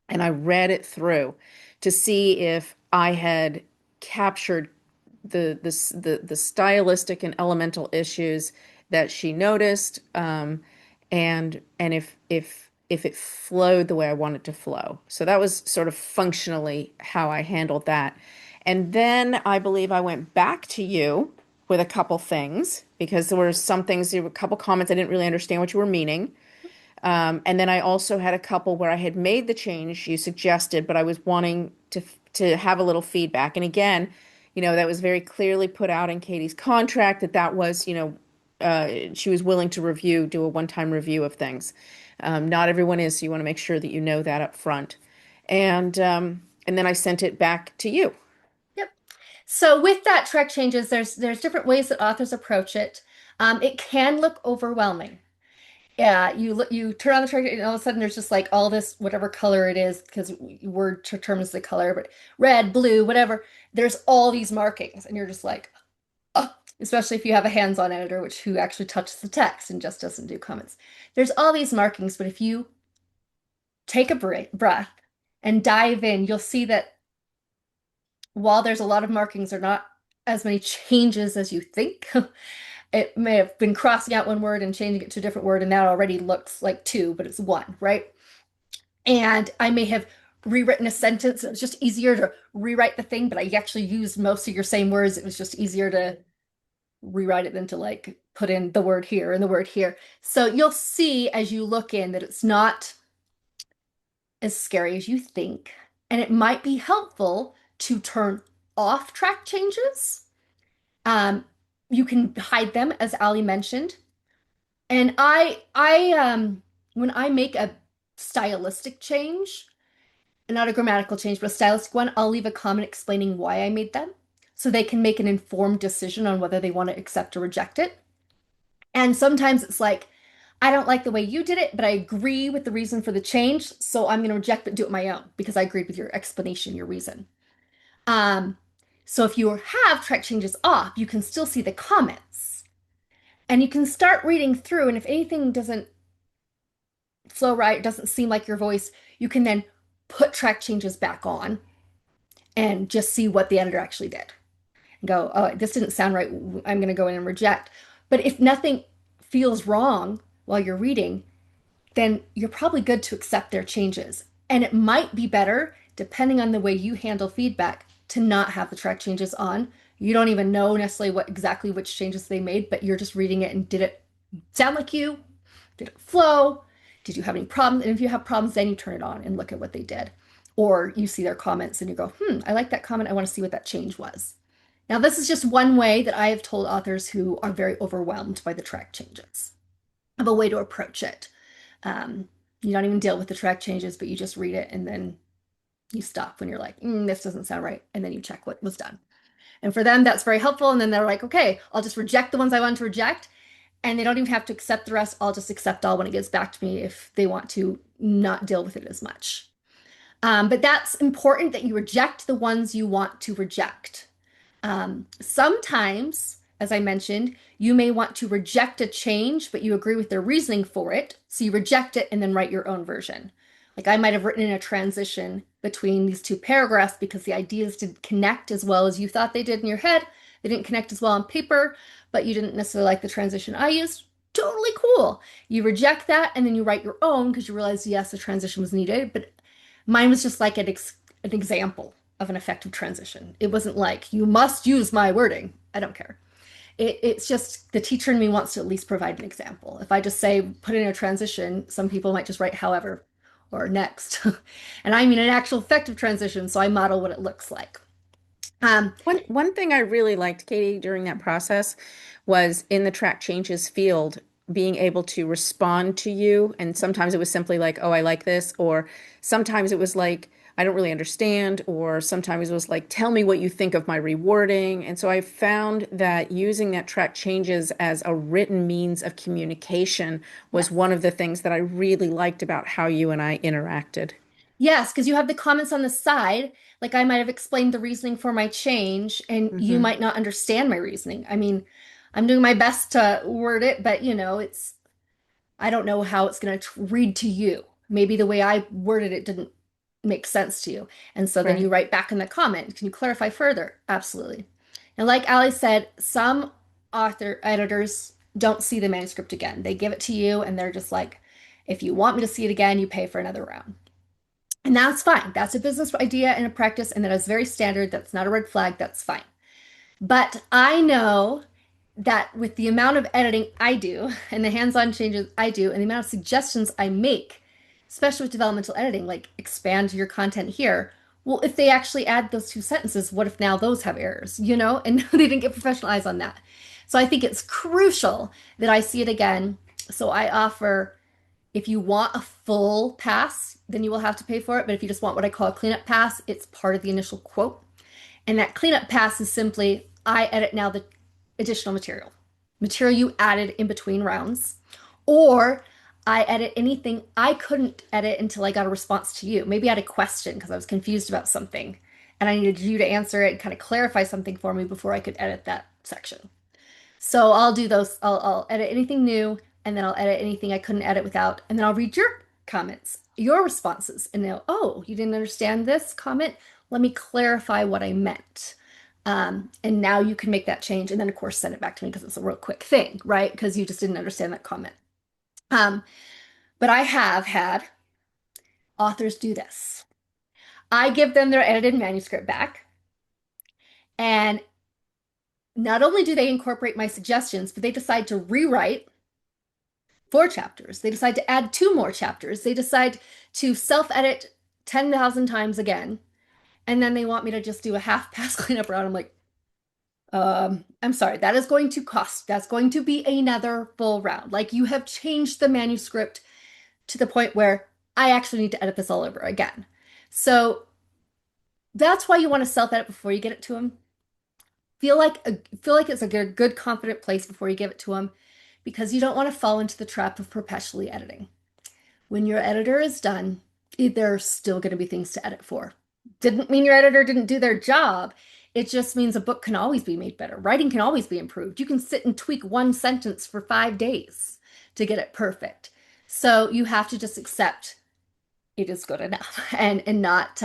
and I read it through to see if I had captured the stylistic and elemental issues that she noticed, and if it flowed the way I wanted to flow. So that was sort of functionally how I handled that. And then I believe I went back to you with a couple things because there were some things, there were a couple comments I didn't really understand what you were meaning. And then I also had a couple where I had made the change you suggested, but I was wanting to have a little feedback. And again, that was very clearly put out in Katie's contract that was, she was willing to do a one-time review of things. Not everyone is, so you want to make sure that you know that up front. And then I sent it back to you. Yep. So with that track changes, there's different ways that authors approach it. It can look overwhelming. Yeah, you turn on the track and all of a sudden there's just like all this whatever color it is because word determines the color, but red, blue, whatever. There's all these markings and you're just like, oh, especially if you have a hands-on editor who actually touches the text and just doesn't do comments. There's all these markings, but if you take a breath and dive in, you'll see that while there's a lot of markings, there are not as many changes as you think. It may have been crossing out one word and changing it to a different word, and that already looks like two, but it's one, right? And I may have rewritten a sentence. It was just easier to rewrite the thing, but I actually used most of your same words. It was just easier to rewrite it than to like put in the word here and the word here. So you'll see as you look in that it's not as scary as you think. And it might be helpful to turn off track changes. Um, you can hide them, as Ali mentioned. And when I make a stylistic change, not a grammatical change, but a stylistic one, I'll leave a comment explaining why I made them so they can make an informed decision on whether they want to accept or reject it. And sometimes it's like, I don't like the way you did it, but I agree with the reason for the change, so I'm going to reject but do it my own because I agreed with your explanation, your reason. Um, so if you have track changes off, you can still see the comments and you can start reading through. And if anything doesn't flow right, doesn't seem like your voice, you can then put track changes back on and just see what the editor actually did. And go, oh, this didn't sound right. I'm going to go in and reject. But if nothing feels wrong while you're reading, then you're probably good to accept their changes. And it might be better, depending on the way you handle feedback, to not have the track changes on. You don't even know necessarily what exactly which changes they made, but you're just reading it and did it sound like you? Did it flow? Did you have any problems? And if you have problems, then you turn it on and look at what they did. Or you see their comments and you go, I like that comment. I want to see what that change was. Now, this is just one way that I have told authors who are very overwhelmed by the track changes of a way to approach it. You don't even deal with the track changes, but you just read it and then you stop when you're like, this doesn't sound right. And then you check what was done. And for them, that's very helpful. And then they're like, okay, I'll just reject the ones I want to reject. And they don't even have to accept the rest. I'll just accept all when it gets back to me if they want to not deal with it as much. But that's important that you reject the ones you want to reject. Sometimes, as I mentioned, you may want to reject a change, but you agree with their reasoning for it. So you reject it and then write your own version. Like I might have written in a transition between these two paragraphs because the ideas didn't connect as well as you thought they did in your head. They didn't connect as well on paper, but you didn't necessarily like the transition I used. Totally cool. You reject that and then you write your own because you realize, yes, the transition was needed, but mine was just like an example of an effective transition. It wasn't like, you must use my wording. I don't care. It's just the teacher in me wants to at least provide an example. If I just say, put in a transition, some people might just write however or next. And I mean an actual effective transition, so I model what it looks like. Um, One thing I really liked, Katie, during that process was in the track changes field, being able to respond to you. And sometimes it was simply like, oh, I like this, or sometimes it was like, I don't really understand, or sometimes it was like, tell me what you think of my rewarding. And so I found that using that track changes as a written means of communication was yes. one of the things that I really liked about how you and I interacted. Yes, because you have the comments on the side. Like I might have explained the reasoning for my change, and you Hmm. might not understand my reasoning. I mean, I'm doing my best to word it, but it's I don't know how it's going to read to you. Maybe the way I worded it didn't make sense to you. And so then you Right. write back in the comment, can you clarify further? Absolutely. And like Ali said, some author editors don't see the manuscript again. They give it to you and they're just like, if you want me to see it again, you pay for another round. And that's fine. That's a business idea and a practice, and that is very standard. That's not a red flag. That's fine. But I know that with the amount of editing I do and the hands-on changes I do and the amount of suggestions I make, especially with developmental editing, like expand your content here. Well, if they actually add those two sentences, what if now those have errors, And they didn't get professional eyes on that. So I think it's crucial that I see it again. So I offer, if you want a full pass, then you will have to pay for it. But if you just want what I call a cleanup pass, it's part of the initial quote. And that cleanup pass is simply, I edit now the additional material you added in between rounds, or I edit anything I couldn't edit until I got a response to you. Maybe I had a question because I was confused about something and I needed you to answer it and kind of clarify something for me before I could edit that section. So I'll do those. I'll edit anything new and then I'll edit anything I couldn't edit without. And then I'll read your comments, your responses, and they'll, oh, you didn't understand this comment? Let me clarify what I meant. And now you can make that change and then, of course, send it back to me because it's a real quick thing, right? Because you just didn't understand that comment. Um, but I have had authors do this. I give them their edited manuscript back, and not only do they incorporate my suggestions, but they decide to rewrite 4 chapters. They decide to add 2 more chapters. They decide to self-edit 10,000 times again. And then they want me to just do a half-pass cleanup round. I'm like, I'm sorry, that is going to cost. That's going to be another full round. Like you have changed the manuscript to the point where I actually need to edit this all over again. So that's why you want to self-edit before you get it to them. Feel like it's a good confident place before you give it to them because you don't want to fall into the trap of perpetually editing. When your editor is done, there's still going to be things to edit for. Didn't mean your editor didn't do their job. It just means a book can always be made better. Writing can always be improved. You can sit and tweak one sentence for 5 days to get it perfect. So you have to just accept it is good enough and not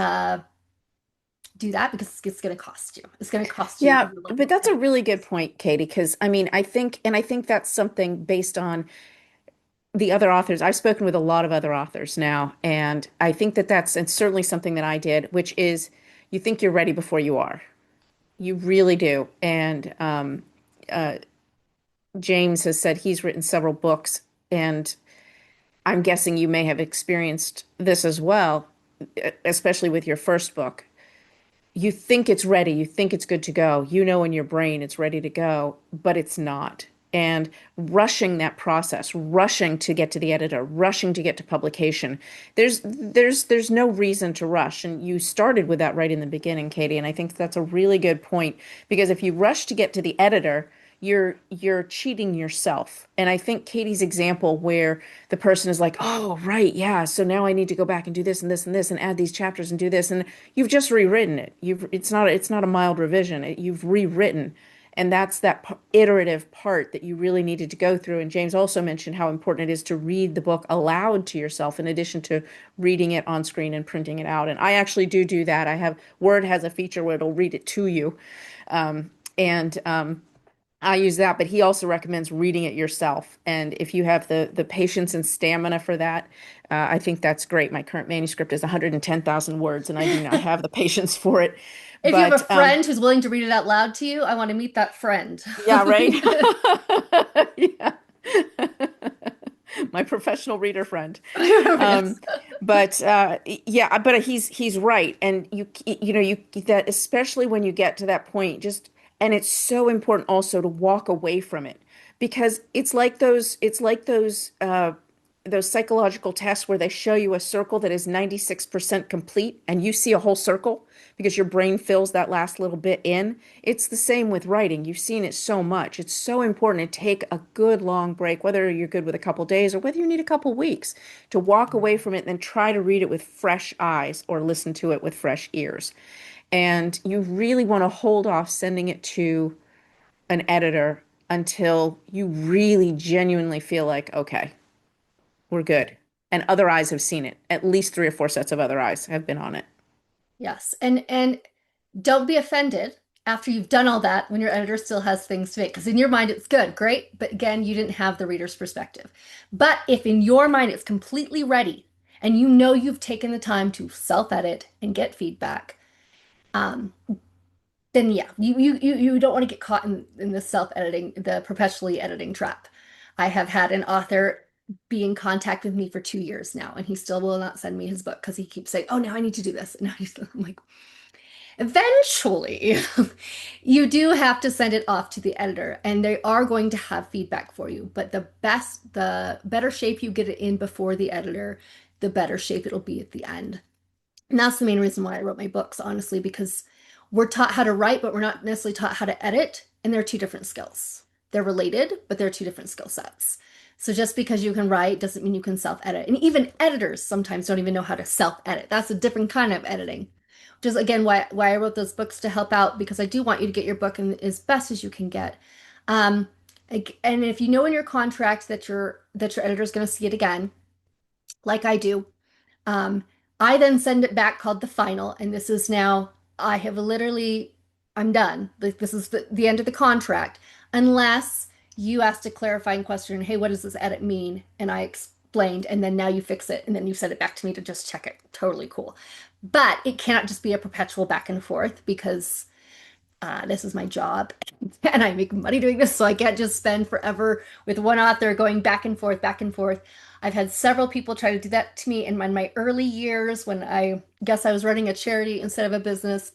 do that because it's going to cost you. It's going to cost you Yeah, your but level of that's a edit. really good point, Katie, because I mean, I think that's something based on the other authors. I've spoken with a lot of other authors now, and I think that that's and certainly something that I did, which is you think you're ready before you are. You really do. And James has said he's written several books, and I'm guessing you may have experienced this as well, especially with your first book. You think it's ready, you think it's good to go, you know in your brain it's ready to go, but it's not. And rushing that process, rushing to get to the editor, rushing to get to publication, there's no reason to rush. And you started with that right in the beginning, Katie, and I think that's a really good point because if you rush to get to the editor, you're cheating yourself. And I think Katie's example where the person is like, "Oh, right, yeah, so now I need to go back and do this and this and this and add these chapters and do this." And you've just rewritten it. You've it's not a mild revision. You've rewritten. And that's that iterative part that you really needed to go through. And James also mentioned how important it is to read the book aloud to yourself in addition to reading it on screen and printing it out. And I actually do that. I have Word has a feature where it'll read it to you. And I use that, but he also recommends reading it yourself. And if you have the patience and stamina for that, I think that's great. My current manuscript is 110,000 words, and I do not have the patience for it. If you have a But friend who's willing to read it out loud to you, I want to meet that friend. yeah, right. Yeah. My professional reader friend. Yes. Um, but yeah, but he's right, and you know you that especially when you get to that point, just and it's so important also to walk away from it because it's like those psychological tests where they show you a circle that is 96% complete and you see a whole circle because your brain fills that last little bit in. It's the same with writing. You've seen it so much. It's so important to take a good long break, whether you're good with a couple days or whether you need a couple weeks, to walk away from it and then try to read it with fresh eyes or listen to it with fresh ears. And you really want to hold off sending it to an editor until you really genuinely feel like, okay, we're good. And other eyes have seen it. At least 3 or 4 sets of other eyes have been on it. Yes. And don't be offended after you've done all that when your editor still has things to make. Because in your mind it's good, great. But again, you didn't have the reader's perspective. But if in your mind it's completely ready and you know you've taken the time to self-edit and get feedback, um, then yeah, you don't want to get caught in the self-editing, the perpetually editing trap. I have had an author be in contact with me for 2 years now, and he still will not send me his book because he keeps saying, "Oh, now I need to do this." And I'm like, eventually, you do have to send it off to the editor, and they are going to have feedback for you. But the better shape you get it in before the editor, the better shape it'll be at the end. And that's the main reason why I wrote my books, honestly, because we're taught how to write, but we're not necessarily taught how to edit, and they're two different skills. They're related, but they're two different skill sets. So just because you can write doesn't mean you can self-edit. And even editors sometimes don't even know how to self-edit. That's a different kind of editing. Which is again why I wrote those books to help out because I do want you to get your book in as best as you can get. Um, and if you know in your contract that your editor is going to see it again, like I do, um, I then send it back called the final, and this is now, I have literally, I'm done. This is the end of the contract, unless you asked a clarifying question, hey, what does this edit mean? And I explained, and then now you fix it, and then you send it back to me to just check it. Totally cool. But it cannot just be a perpetual back and forth because this is my job and I make money doing this, so I can't just spend forever with one author going back and forth, back and forth. I've had several people try to do that to me in my early years when I guess I was running a charity instead of a business.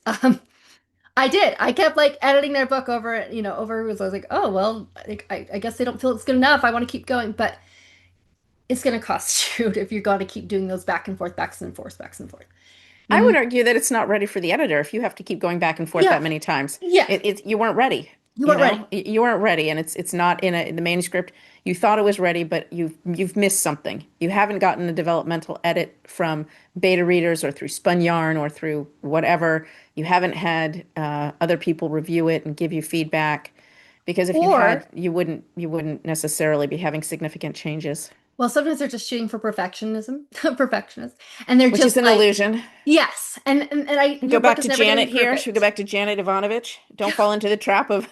I did. I kept like editing their book over, over. I was like, oh, well, I guess they don't feel it's good enough. I want to keep going, but it's going to cost you if you're going to keep doing those back and forth, backs and forth, backs and forth. I would You, argue that it's not ready for the editor if you have to keep going back and forth yeah, that many times. yeah, You weren't ready, you weren't ready. You weren't ready, and it's not in the manuscript. You thought it was ready, but you've missed something. You haven't gotten a developmental edit from beta readers or through Spun Yarn or through whatever. You haven't had other people review it and give you feedback, because if you had, Or, you wouldn't necessarily be having significant changes, well, sometimes they're just shooting for perfectionism, perfectionist, and they're which is just an like, illusion. yes, Go your book back is to never going to Janet be here. Should we go perfect. back to Janet Ivanovich? Don't fall into the trap of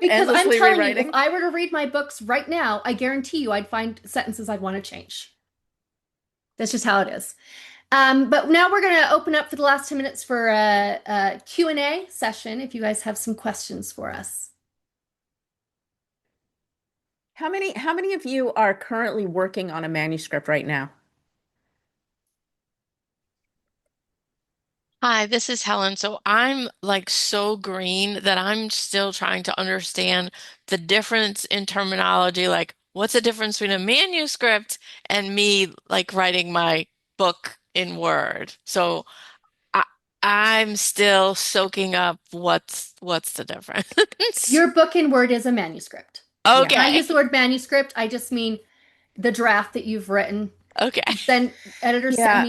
Because I'm endlessly telling you, if rewriting. I were to read my books right now, I guarantee you I'd find sentences I'd want to change. That's just how it is. But now we're going to open up for the last 10 minutes for a Q&A session if you guys have some questions for us. How many of you are currently working on a manuscript right now? Hi, this is Helen. So I'm like so green that I'm still trying to understand the difference in terminology. Like, what's the difference between a manuscript and me like writing my book in Word? So I, I'm still soaking up what's the difference. Your book in Word is a manuscript. Yeah. When I Okay. use the word manuscript, I just mean the draft that you've written. Okay. Then editors send Yeah.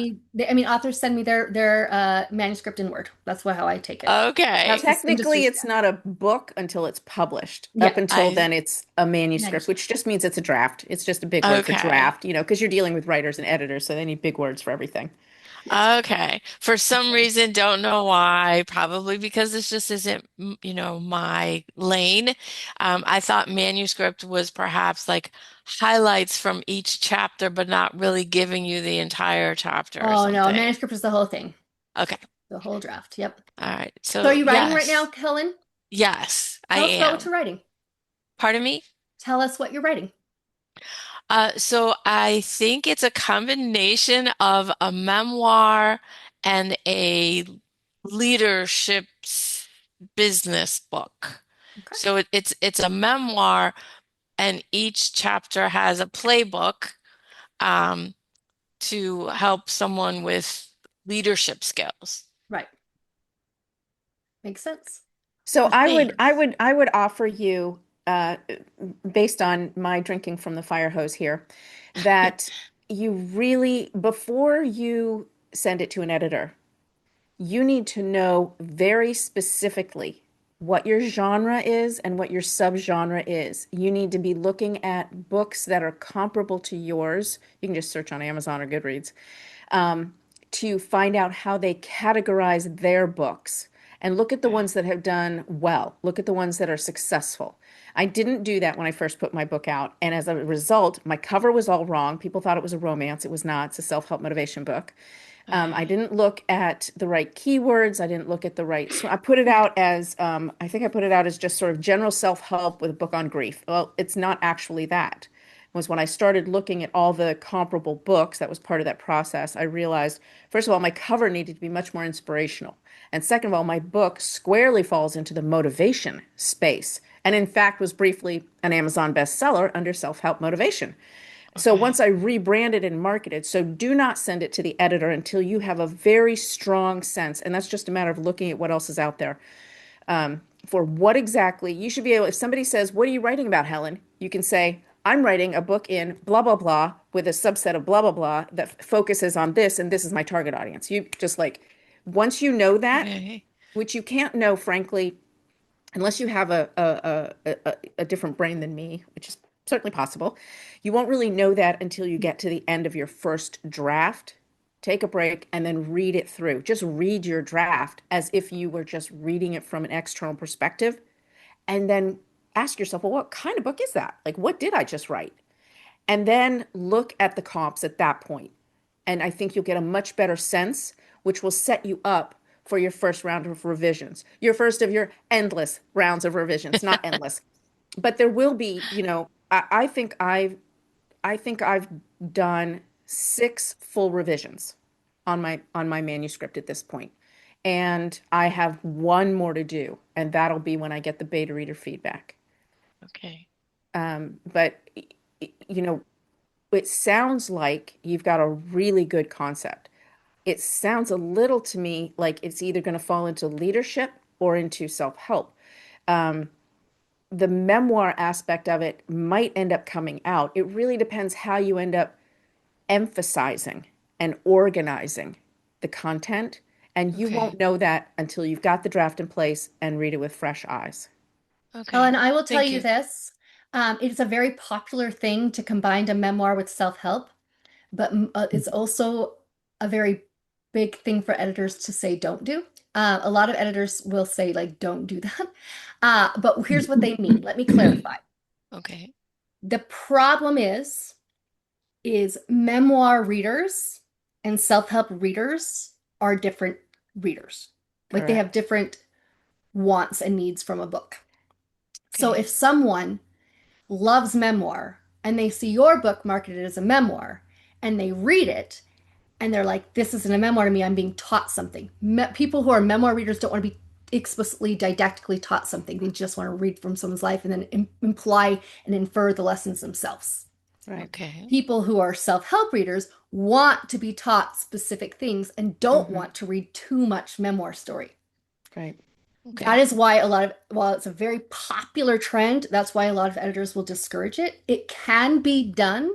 me, authors send me their manuscript in Word. That's how I take it. That's Okay. the industry Technically, it's standard. not a book until it's published. Yeah, Up until I then, it's a manuscript, which manuscript. just means it's a draft. It's just a big word for okay. draft, because you're dealing with writers and editors, so they need big words for everything. Yes. Okay. For some reason, don't know why. Probably because this just isn't, my lane. I thought manuscript was perhaps like highlights from each chapter, but not really giving you the entire chapter or Oh no, a something. manuscript is the whole thing, Okay. the whole draft. Yep. All right. So are So you writing right now, yes, Helen? yes, I Tell us about what am. you're writing. Pardon me? Tell us what you're writing. So I think it's a combination of a memoir and a leadership business book. Okay. So it's a memoir, and each chapter has a playbook um, to help someone with leadership skills. Right. Makes sense. So Thanks. I would offer you, based on my drinking from the fire hose here, that you really, before you send it to an editor, you need to know very specifically what your genre is and what your subgenre is. You need to be looking at books that are comparable to yours. You can just search on Amazon or Goodreads, um, to find out how they categorize their books and look at the Okay. ones that have done well. Look at the ones that are successful. I didn't do that when I first put my book out. And as a result, my cover was all wrong. People thought it was a romance. It was not. It's a self-help motivation book. I Okay. didn't look at the right keywords. I didn't look at the right. So I put it out as, I think I put it out as just sort of general self-help with a book on grief. Well, it's not actually that. Was when I started looking at all the comparable books, that was part of that process. I realized, first of all, my cover needed to be much more inspirational. And second of all, my book squarely falls into the motivation space. And in fact, was briefly an Amazon bestseller under self-help motivation. So Okay. once I rebranded and marketed, so do not send it to the editor until you have a very strong sense, and that's just a matter of looking at what else is out there, for what exactly you should be able. If somebody says, "What are you writing about, Helen?" You can say, "I'm writing a book in blah blah blah with a subset of blah blah blah that focuses on this, and this is my target audience." You just like, once you know that, Okay. which you can't know, frankly, unless you have a different brain than me, which is certainly possible, you won't really know that until you get to the end of your first draft. Take a break and then read it through. Just read your draft as if you were just reading it from an external perspective. And then ask yourself, well, what kind of book is that? Like, what did I just write? And then look at the comps at that point. And I think you'll get a much better sense, which will set you up for your first round of revisions, your first of your endless rounds of revisions, not endless. But there will be, I think I've done 6 full revisions on my manuscript at this point. And I have one more to do, and that'll be when I get the beta reader feedback. Okay. But you know, it sounds like you've got a really good concept. It sounds a little to me like it's either going to fall into leadership or into self-help. The memoir aspect of it might end up coming out. It really depends how you end up emphasizing and organizing the content. And you Okay. won't know that until you've got the draft in place and read it with fresh eyes. Ellen, Okay. I will tell Thank you you. this. It's a very popular thing to combine a memoir with self-help, but it's also a very big thing for editors to say don't do. A lot of editors will say, like, don't do that. But here's what they mean. Let me clarify. Okay. The problem is memoir readers and self-help readers are different readers. Like they have Correct. different wants and needs from a book. So Okay. if someone loves memoir and they see your book marketed as a memoir and they read it and they're like, this isn't a memoir to me, I'm being taught something. People who are memoir readers don't want to be explicitly didactically taught something. They just want to read from someone's life and then imply and infer the lessons themselves. Right. Okay. People who are self-help readers want to be taught specific things and don't Hmm. want to read too much memoir story. Right. That Okay. is why while it's a very popular trend, that's why a lot of editors will discourage it. It can be done,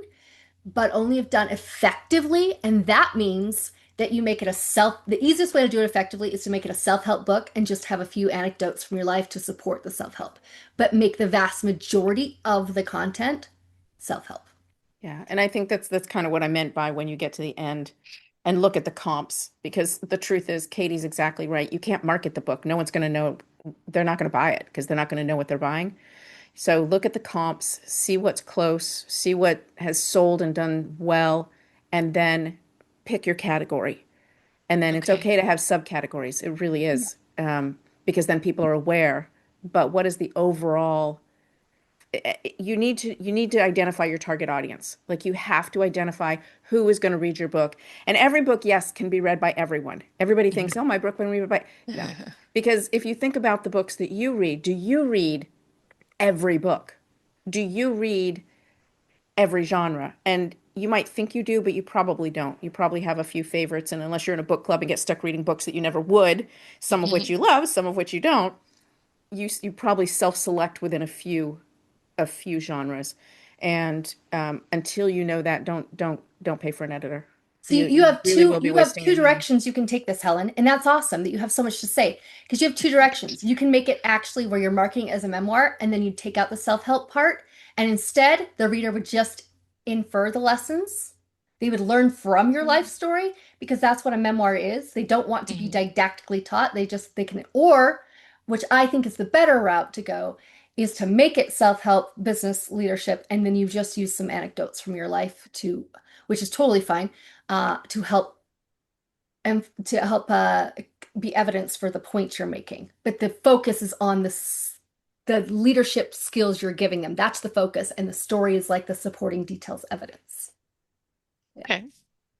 but only if done effectively. And that means that you make it the easiest way to do it effectively is to make it a self-help book and just have a few anecdotes from your life to support the self-help, but make the vast majority of the content self-help. Yeah, and I think that's kind of what I meant by when you get to the end and look at the comps, because the truth is Katie's exactly right. You can't market the book. No one's going to know. They're not going to buy it because they're not going to know what they're buying. So look at the comps, see what's close, see what has sold and done well, and then pick your category. And then it's Okay. okay to have subcategories. It really is, because then people are aware. But what is the overall you need to identify your target audience. Like you have to identify who is going to read your book. And every book, yes, can be read by everyone. Everybody thinks, oh, my book can be read by no. Because if you think about the books that you read, do you read every book? Do you read every genre? And you might think you do, but you probably don't. You probably have a few favorites. And unless you're in a book club and get stuck reading books that you never would, some of which you love, some of which you don't, you probably self-select within a few genres. And until you know that, don't pay for an editor. So You really will be you have wasting two your money. directions you can take this, Helen, and that's awesome that you have so much to say because you have two directions. You can make it actually where you're marketing as a memoir, and then you take out the self-help part, and instead the reader would just infer the lessons. They would learn from your life story because that's what a memoir is. They don't want to be Mhm. didactically taught. They can, or which I think is the better route to go, is to make it self-help business leadership, and then you just use some anecdotes from your life to, which is totally fine, to help and to help be evidence for the point you're making. But the focus is on the leadership skills you're giving them. That's the focus, and the story is like the supporting details evidence. Yeah. Okay.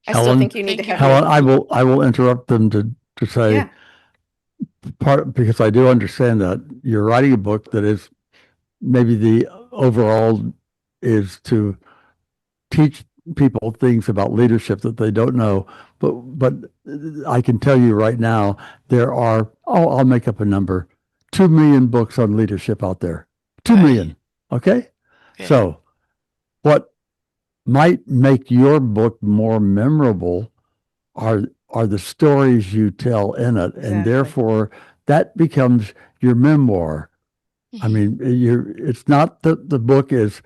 I still Helen, think you need to Thank you have your very Helen, much. I will interrupt them to say yeah. part because I do understand that you're writing a book that is maybe the overall is to teach people things about leadership that they don't know. But I can tell you right now there are I'll make up a number 2 million books on leadership out there. Two Right. million. Okay. Okay. So what might make your book more memorable are the stories you tell in it, and Exactly. therefore that becomes your memoir. I Mhm. mean, it's not that the book is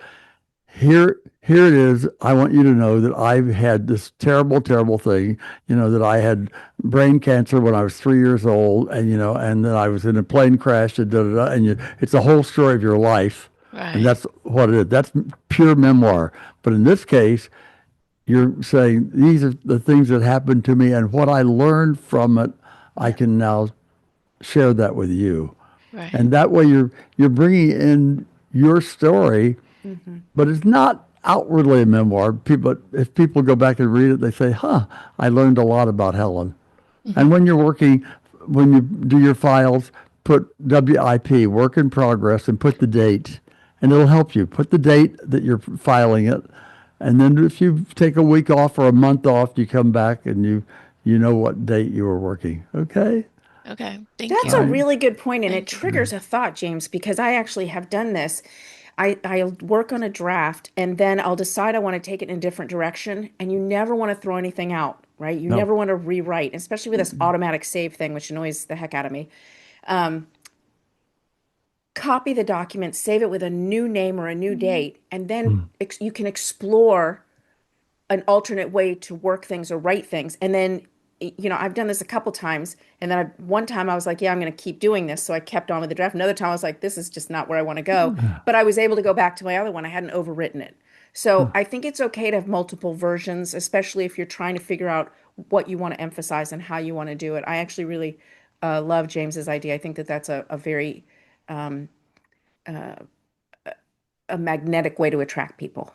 here it is. I want you to know that I've had this terrible, terrible thing, that I had brain cancer when I was 3 years old, and then I was in a plane crash and da, da, da, it's the whole story of your life. And Right. that's what it is. That's pure memoir. But in this case, you're saying these are the things that happened to me and what I learned from it I Yeah. can now share that with you. Right. And that way you're bringing in your story, Hmm. but it's not outwardly a memoir. People, if people go back and read it, they say, "Huh, I learned a lot about Helen." Mhm. And when you're working, when you do your files, put WIP, work in progress, and put the date, and it'll help you. Put the date that you're filing it, and then if you take a week off or a month off, you come back and you know what date you were working. Okay? Okay. Thank That's All a you. right. really good point, and it Thank you. triggers a thought, James, because I actually have done this. I'll work on a draft and then I'll decide I want to take it in a different direction. And you never want to throw anything out, right? You No. never want to rewrite, especially with this automatic save thing, which annoys the heck out of me. Um, Copy the document, save it with a new name or a new date, and then Mm. you can explore an alternate way to work things or write things. And then, I've done this a couple times. And then one time I was like, yeah, I'm going to keep doing this. So I kept on with the draft. Another time I was like, this is just not where I want to go. But I was able to go back to my other one. I hadn't overwritten it. So I think it's okay to have multiple versions, especially if you're trying to figure out what you want to emphasize and how you want to do it. I actually really love James's idea. I think that that's a very um, uh, a magnetic way to attract people.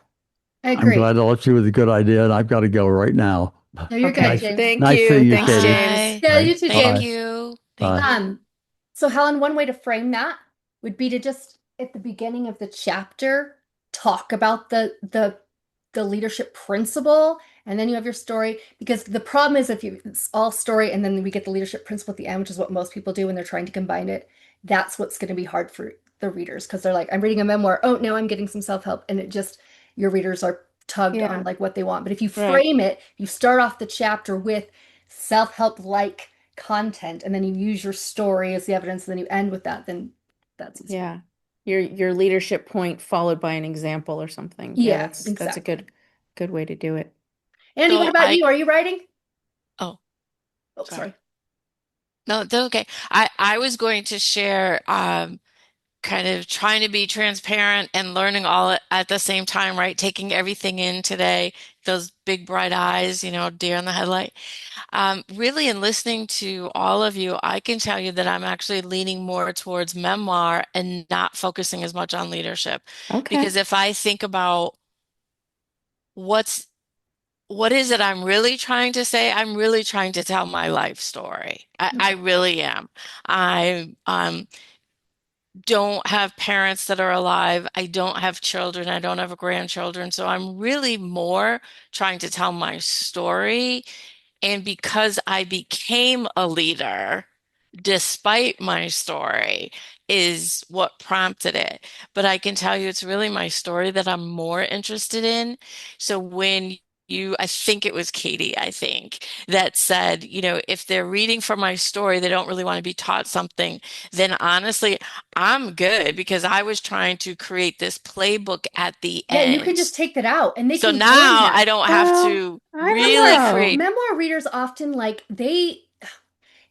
I I'm agree. glad I left you with a good idea, and I've got to go right now. No, you're good, Okay. Nice, James. Thank nice you. seeing you, Thanks, Katie. James. Bye. Yeah, Right. you too, Thank James. Bye. you. Thank Bye. you. So Helen, one way to frame that would be to just at the beginning of the chapter talk about the leadership principle, and then you have your story. Because the problem is if you it's all story and then we get the leadership principle at the end, which is what most people do when they're trying to combine it. That's what's going to be hard for the readers because they're like, I'm reading a memoir. Oh, now I'm getting some self-help, and it just your readers are tugged on Yeah, like what they want. But if you right. frame it, you start off the chapter with self-help like content and then you use your story as the evidence and then you end with that, then that's easier. Yeah. Your leadership point followed by an example or something. Yeah, Yeah, that's a exactly. good way to do it. Andy, what So about you? Are you writing? oh, Oh, sorry. sorry. No, that's okay. I was going to share kind of trying to be transparent and learning all at the same time, right? Taking everything in today, those big bright eyes, deer in the headlight. Really, in listening to all of you, I can tell you that I'm actually leaning more towards memoir and not focusing as much on leadership. Okay. Because if I think about what's what is it I'm really trying to say? I'm really trying to tell my life story. I Okay. really am. I don't have parents that are alive. I don't have children. I don't have grandchildren. So I'm really more trying to tell my story. And because I became a leader, despite my story, is what prompted it. But I can tell you it's really my story that I'm more interested in. So when I think it was Katie, I think, that said, if they're reading from my story, they don't really want to be taught something, then honestly, I'm good because I was trying to create this playbook at the Yeah, you can end. just take that out and they So can learn now I that. don't have Well, to I don't really Memoir know. create. memoir readers often like they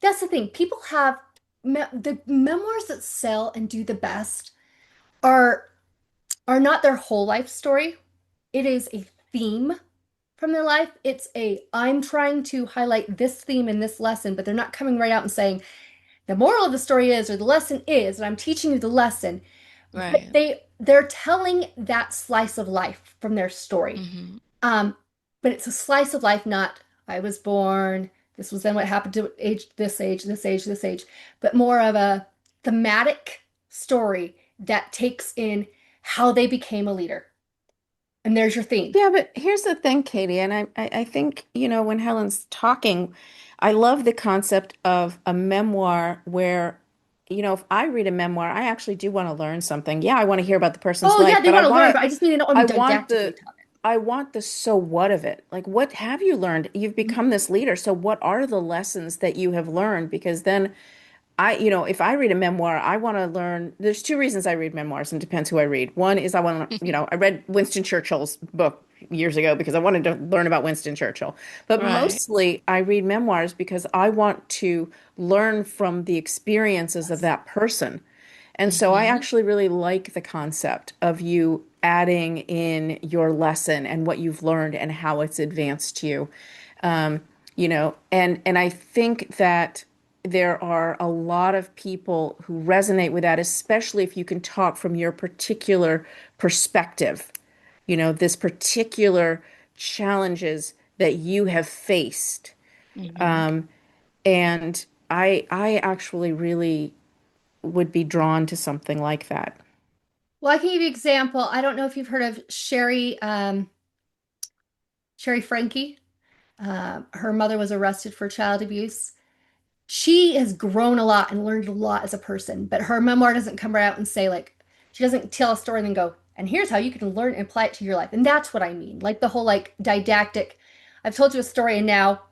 that's the thing. People have the memoirs that sell and do the best are are not their whole life story. It is a theme from their life. It's a I'm trying to highlight this theme in this lesson, but they're not coming right out and saying the moral of the story is or the lesson is, and I'm teaching you the lesson. But Right. they're telling that slice of life from their story. Hmm. Um, but it's a slice of life, not I was born, this was then what happened to age, this age, this age, but more of a thematic story that takes in how they became a leader. And there's your theme. Yeah, but here's the thing, Katie, and I think, when Helen's talking, I love the concept of a memoir where, if I read a memoir, I actually do want to learn something. Yeah, I want to hear about the person's Oh yeah, life, they but I want to want learn, to but I just mean they don't want I to be want didactically the taught I want the so what of it. Like, what have you learned? You've it. become this leader. So what are the lessons that you have learned? Because then if I read a memoir, I want to learn. There's two reasons I read memoirs, and it depends who I read. One is I want to, I read Winston Churchill's book years ago because I wanted to learn about Winston Churchill. But Right. mostly I read memoirs because I want to learn from the experiences of Yes. that person. And so I Hmm. actually really like the concept of you adding in your lesson and what you've learned and how it's advanced you. Um, and I think that there are a lot of people who resonate with that, especially if you can talk from your particular perspective, this particular challenges that you have faced. Hmm. Um, and I actually really would be drawn to something like that. Well, I can give you an example. I don't know if you've heard of Sherry Frankie. Her mother was arrested for child abuse. She has grown a lot and learned a lot as a person, but her memoir doesn't come right out and say, like, she doesn't tell a story and then go, and here's how you can learn and apply it to your life. And that's what I mean. Like the whole like didactic, I've told you a story and now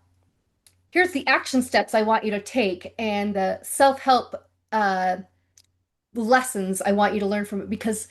here's the action steps I want you to take and the self-help lessons I want you to learn from it because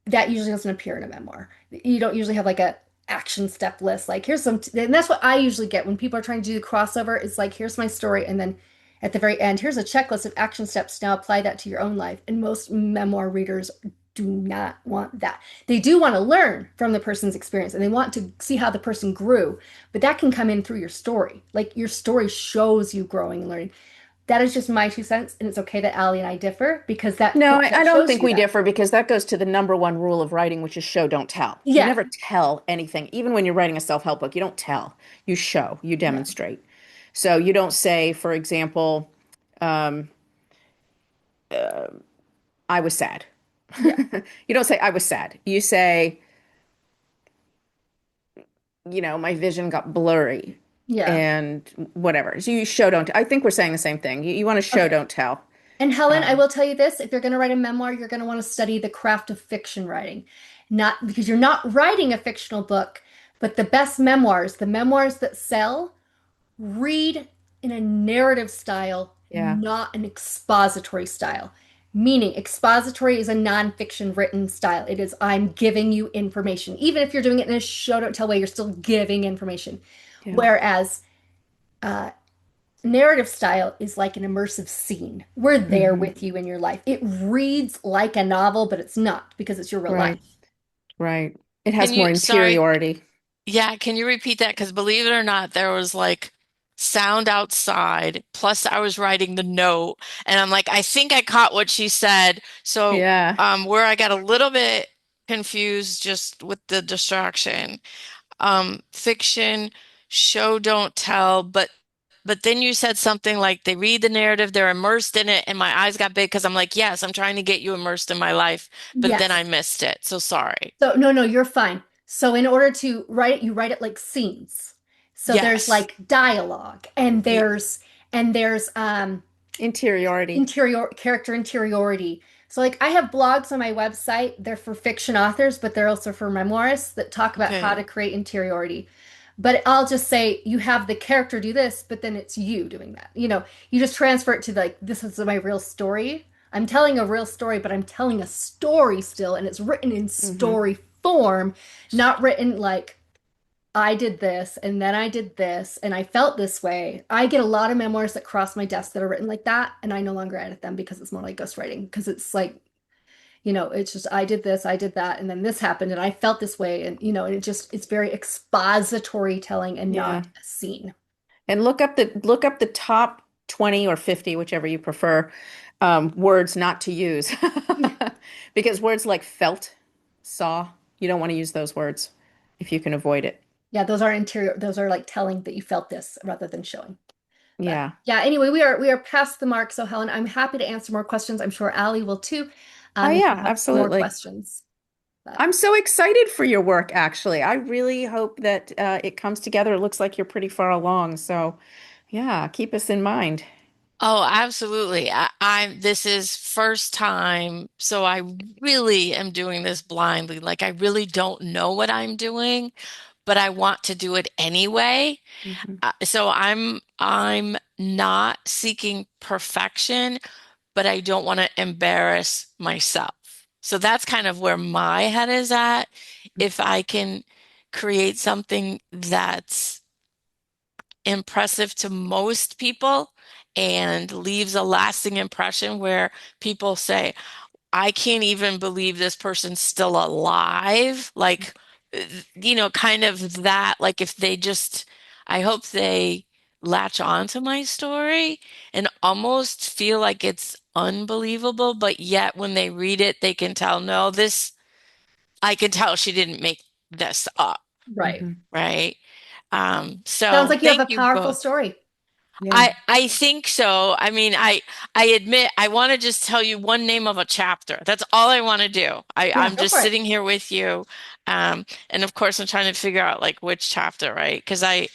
that usually doesn't appear in a memoir. You don't usually have like a action step list. Like here's some, and that's what I usually get when people are trying to do the crossover. It's like here's my story, and then at the very end, here's a checklist of action steps. Now apply that to your own life. And most memoir readers do not want that. They do want to learn from the person's experience, and they want to see how the person grew. But that can come in through your story. Like your story shows you growing and learning. That is just my 2 cents, and it's okay that Allie and I differ because No, that I don't shows think you we that. differ because that goes to the number one rule of writing, which is show, don't tell. You Yeah, never tell anything. Even when you're writing a self-help book, you don't tell. You show, you yeah, demonstrate. So you don't say, for example, um, I was sad. yeah, You don't say, I was sad. You say, my vision got blurry yeah. and whatever. So you show, don't. I think we're saying the same thing. You want to show, Okay. don't tell. And Helen, I Um, will tell you this, if you're going to write a memoir, you're going to want to study the craft of fiction writing. Not because you're not writing a fictional book, but the best memoirs, the memoirs that sell, read in a narrative style, yeah, not an expository style. Meaning, expository is a nonfiction written style. It is, I'm giving you information. Even if you're doing it in a show don't tell way, you're still giving information. yeah. Whereas uh, narrative style is like an immersive scene. We're there Hmm. with you in your life. It reads like a novel, but it's not because it's your real life. Right, right. It Can has more you, sorry, interiority. yeah, can you repeat that? Because believe it or not, there was like sound outside, plus I was writing the note, and I'm like, I think I caught what she said. So, Yeah. where I got a little bit confused just with the distraction, fiction, show, don't tell, but then you said something like they read the narrative, they're immersed in it, and my eyes got big because I'm like, yes, I'm trying to get you immersed in my life, but then I Yes. missed it. So sorry. So no, no, you're fine. So in order to write it, you write it like scenes. So there's Yes. like dialogue and Y- there's Interiority. interior character interiority. So like I have blogs on my website. They're for fiction authors, but they're also for memoirists that talk about how Okay. to create interiority. But I'll just say you have the character do this, but then it's you doing that. You just transfer it to like this is my real story. I'm telling a real story, but I'm telling a story still, and it's written in Hmm. story form, not written like I did this and then I did this and I felt this way. I get a lot of memoirs that cross my desk that are written like that, and I no longer edit them because it's more like ghostwriting. Because it's like, it's just I did this, I did that, and then this happened, and I felt this way, and it's very expository telling and Yeah. not a scene. And look up the top 20 or 50, whichever you prefer, words not to use. Because words like felt, saw, you don't want to use those words if you can avoid it. Yeah, those are interior, those are like telling that you felt this rather than showing. But Yeah. yeah, anyway, we are past the mark. So Helen, I'm happy to answer more questions. I'm sure Allie will too, Oh if you yeah, have more absolutely. questions. But I'm so excited for your work, actually. I really hope that it comes together. It looks like you're pretty far along. So, yeah, keep us in mind. Oh, absolutely. This is first time, so I really am doing this blindly. Like I really don't know what I'm doing, but I want to do it anyway. Mhm. So I'm not seeking perfection, but I don't want to embarrass myself. So that's kind of where my head is at. If I can create something that's impressive to most people and leaves a lasting impression where people say, I can't even believe this person's still alive. Like, kind of that, like if they just, I hope they latch on to my story and almost feel like it's unbelievable, but yet when they read it, they can tell, no, this, I can tell she didn't make this up, Right. Mhm. right? Sounds So like you have thank a you powerful both. story. Yeah. I think so. I mean, I admit I want to just tell you one name of a chapter. That's all I want to do. Yeah, I'm go just for it. sitting here with you. And of course I'm trying to figure out like which chapter, right? Because I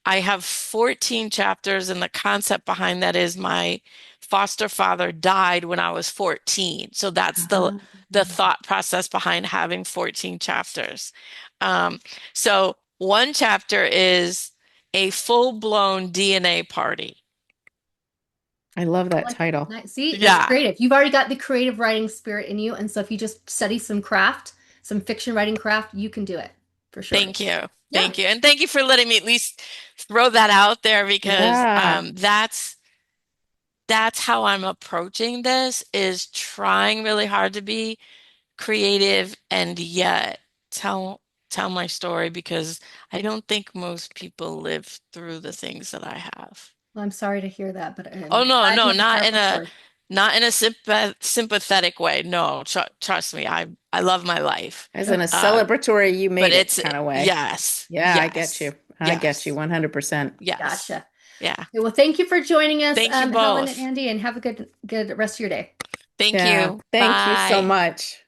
have 14 chapters, and the concept behind that is my foster father died when I was 14. So that's Uh-huh. the thought process behind having 14 chapters. Um, so one chapter is a full-blown DNA party. I love I that like it. title. Nice. See, that's Yeah. creative. You've already got the creative writing spirit in you. And so if you just study some craft, some fiction writing craft, you can do it for sure. Thank you. Yeah. Thank you. And thank you for letting me at least throw that out there because Yeah. that's how I'm approaching this is trying really hard to be creative and yet tell tell my story because I don't think most people live through the things that I have. Well, I'm sorry to hear that, but Oh I'm no, glad you no, have a powerful story. not in a sympathetic way. No, trust me, I love my life. As in a Okay. celebratory, you But made it it's kind of way. yes, Yeah, I get yes, you. I get you yes, 100%. yes. Gotcha. Yeah. Okay, well, thank you for joining us, Thank you Helen and both. Andy, and have a good rest of your day. Thank Yeah. you. Thank you so Bye. much.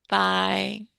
Bye.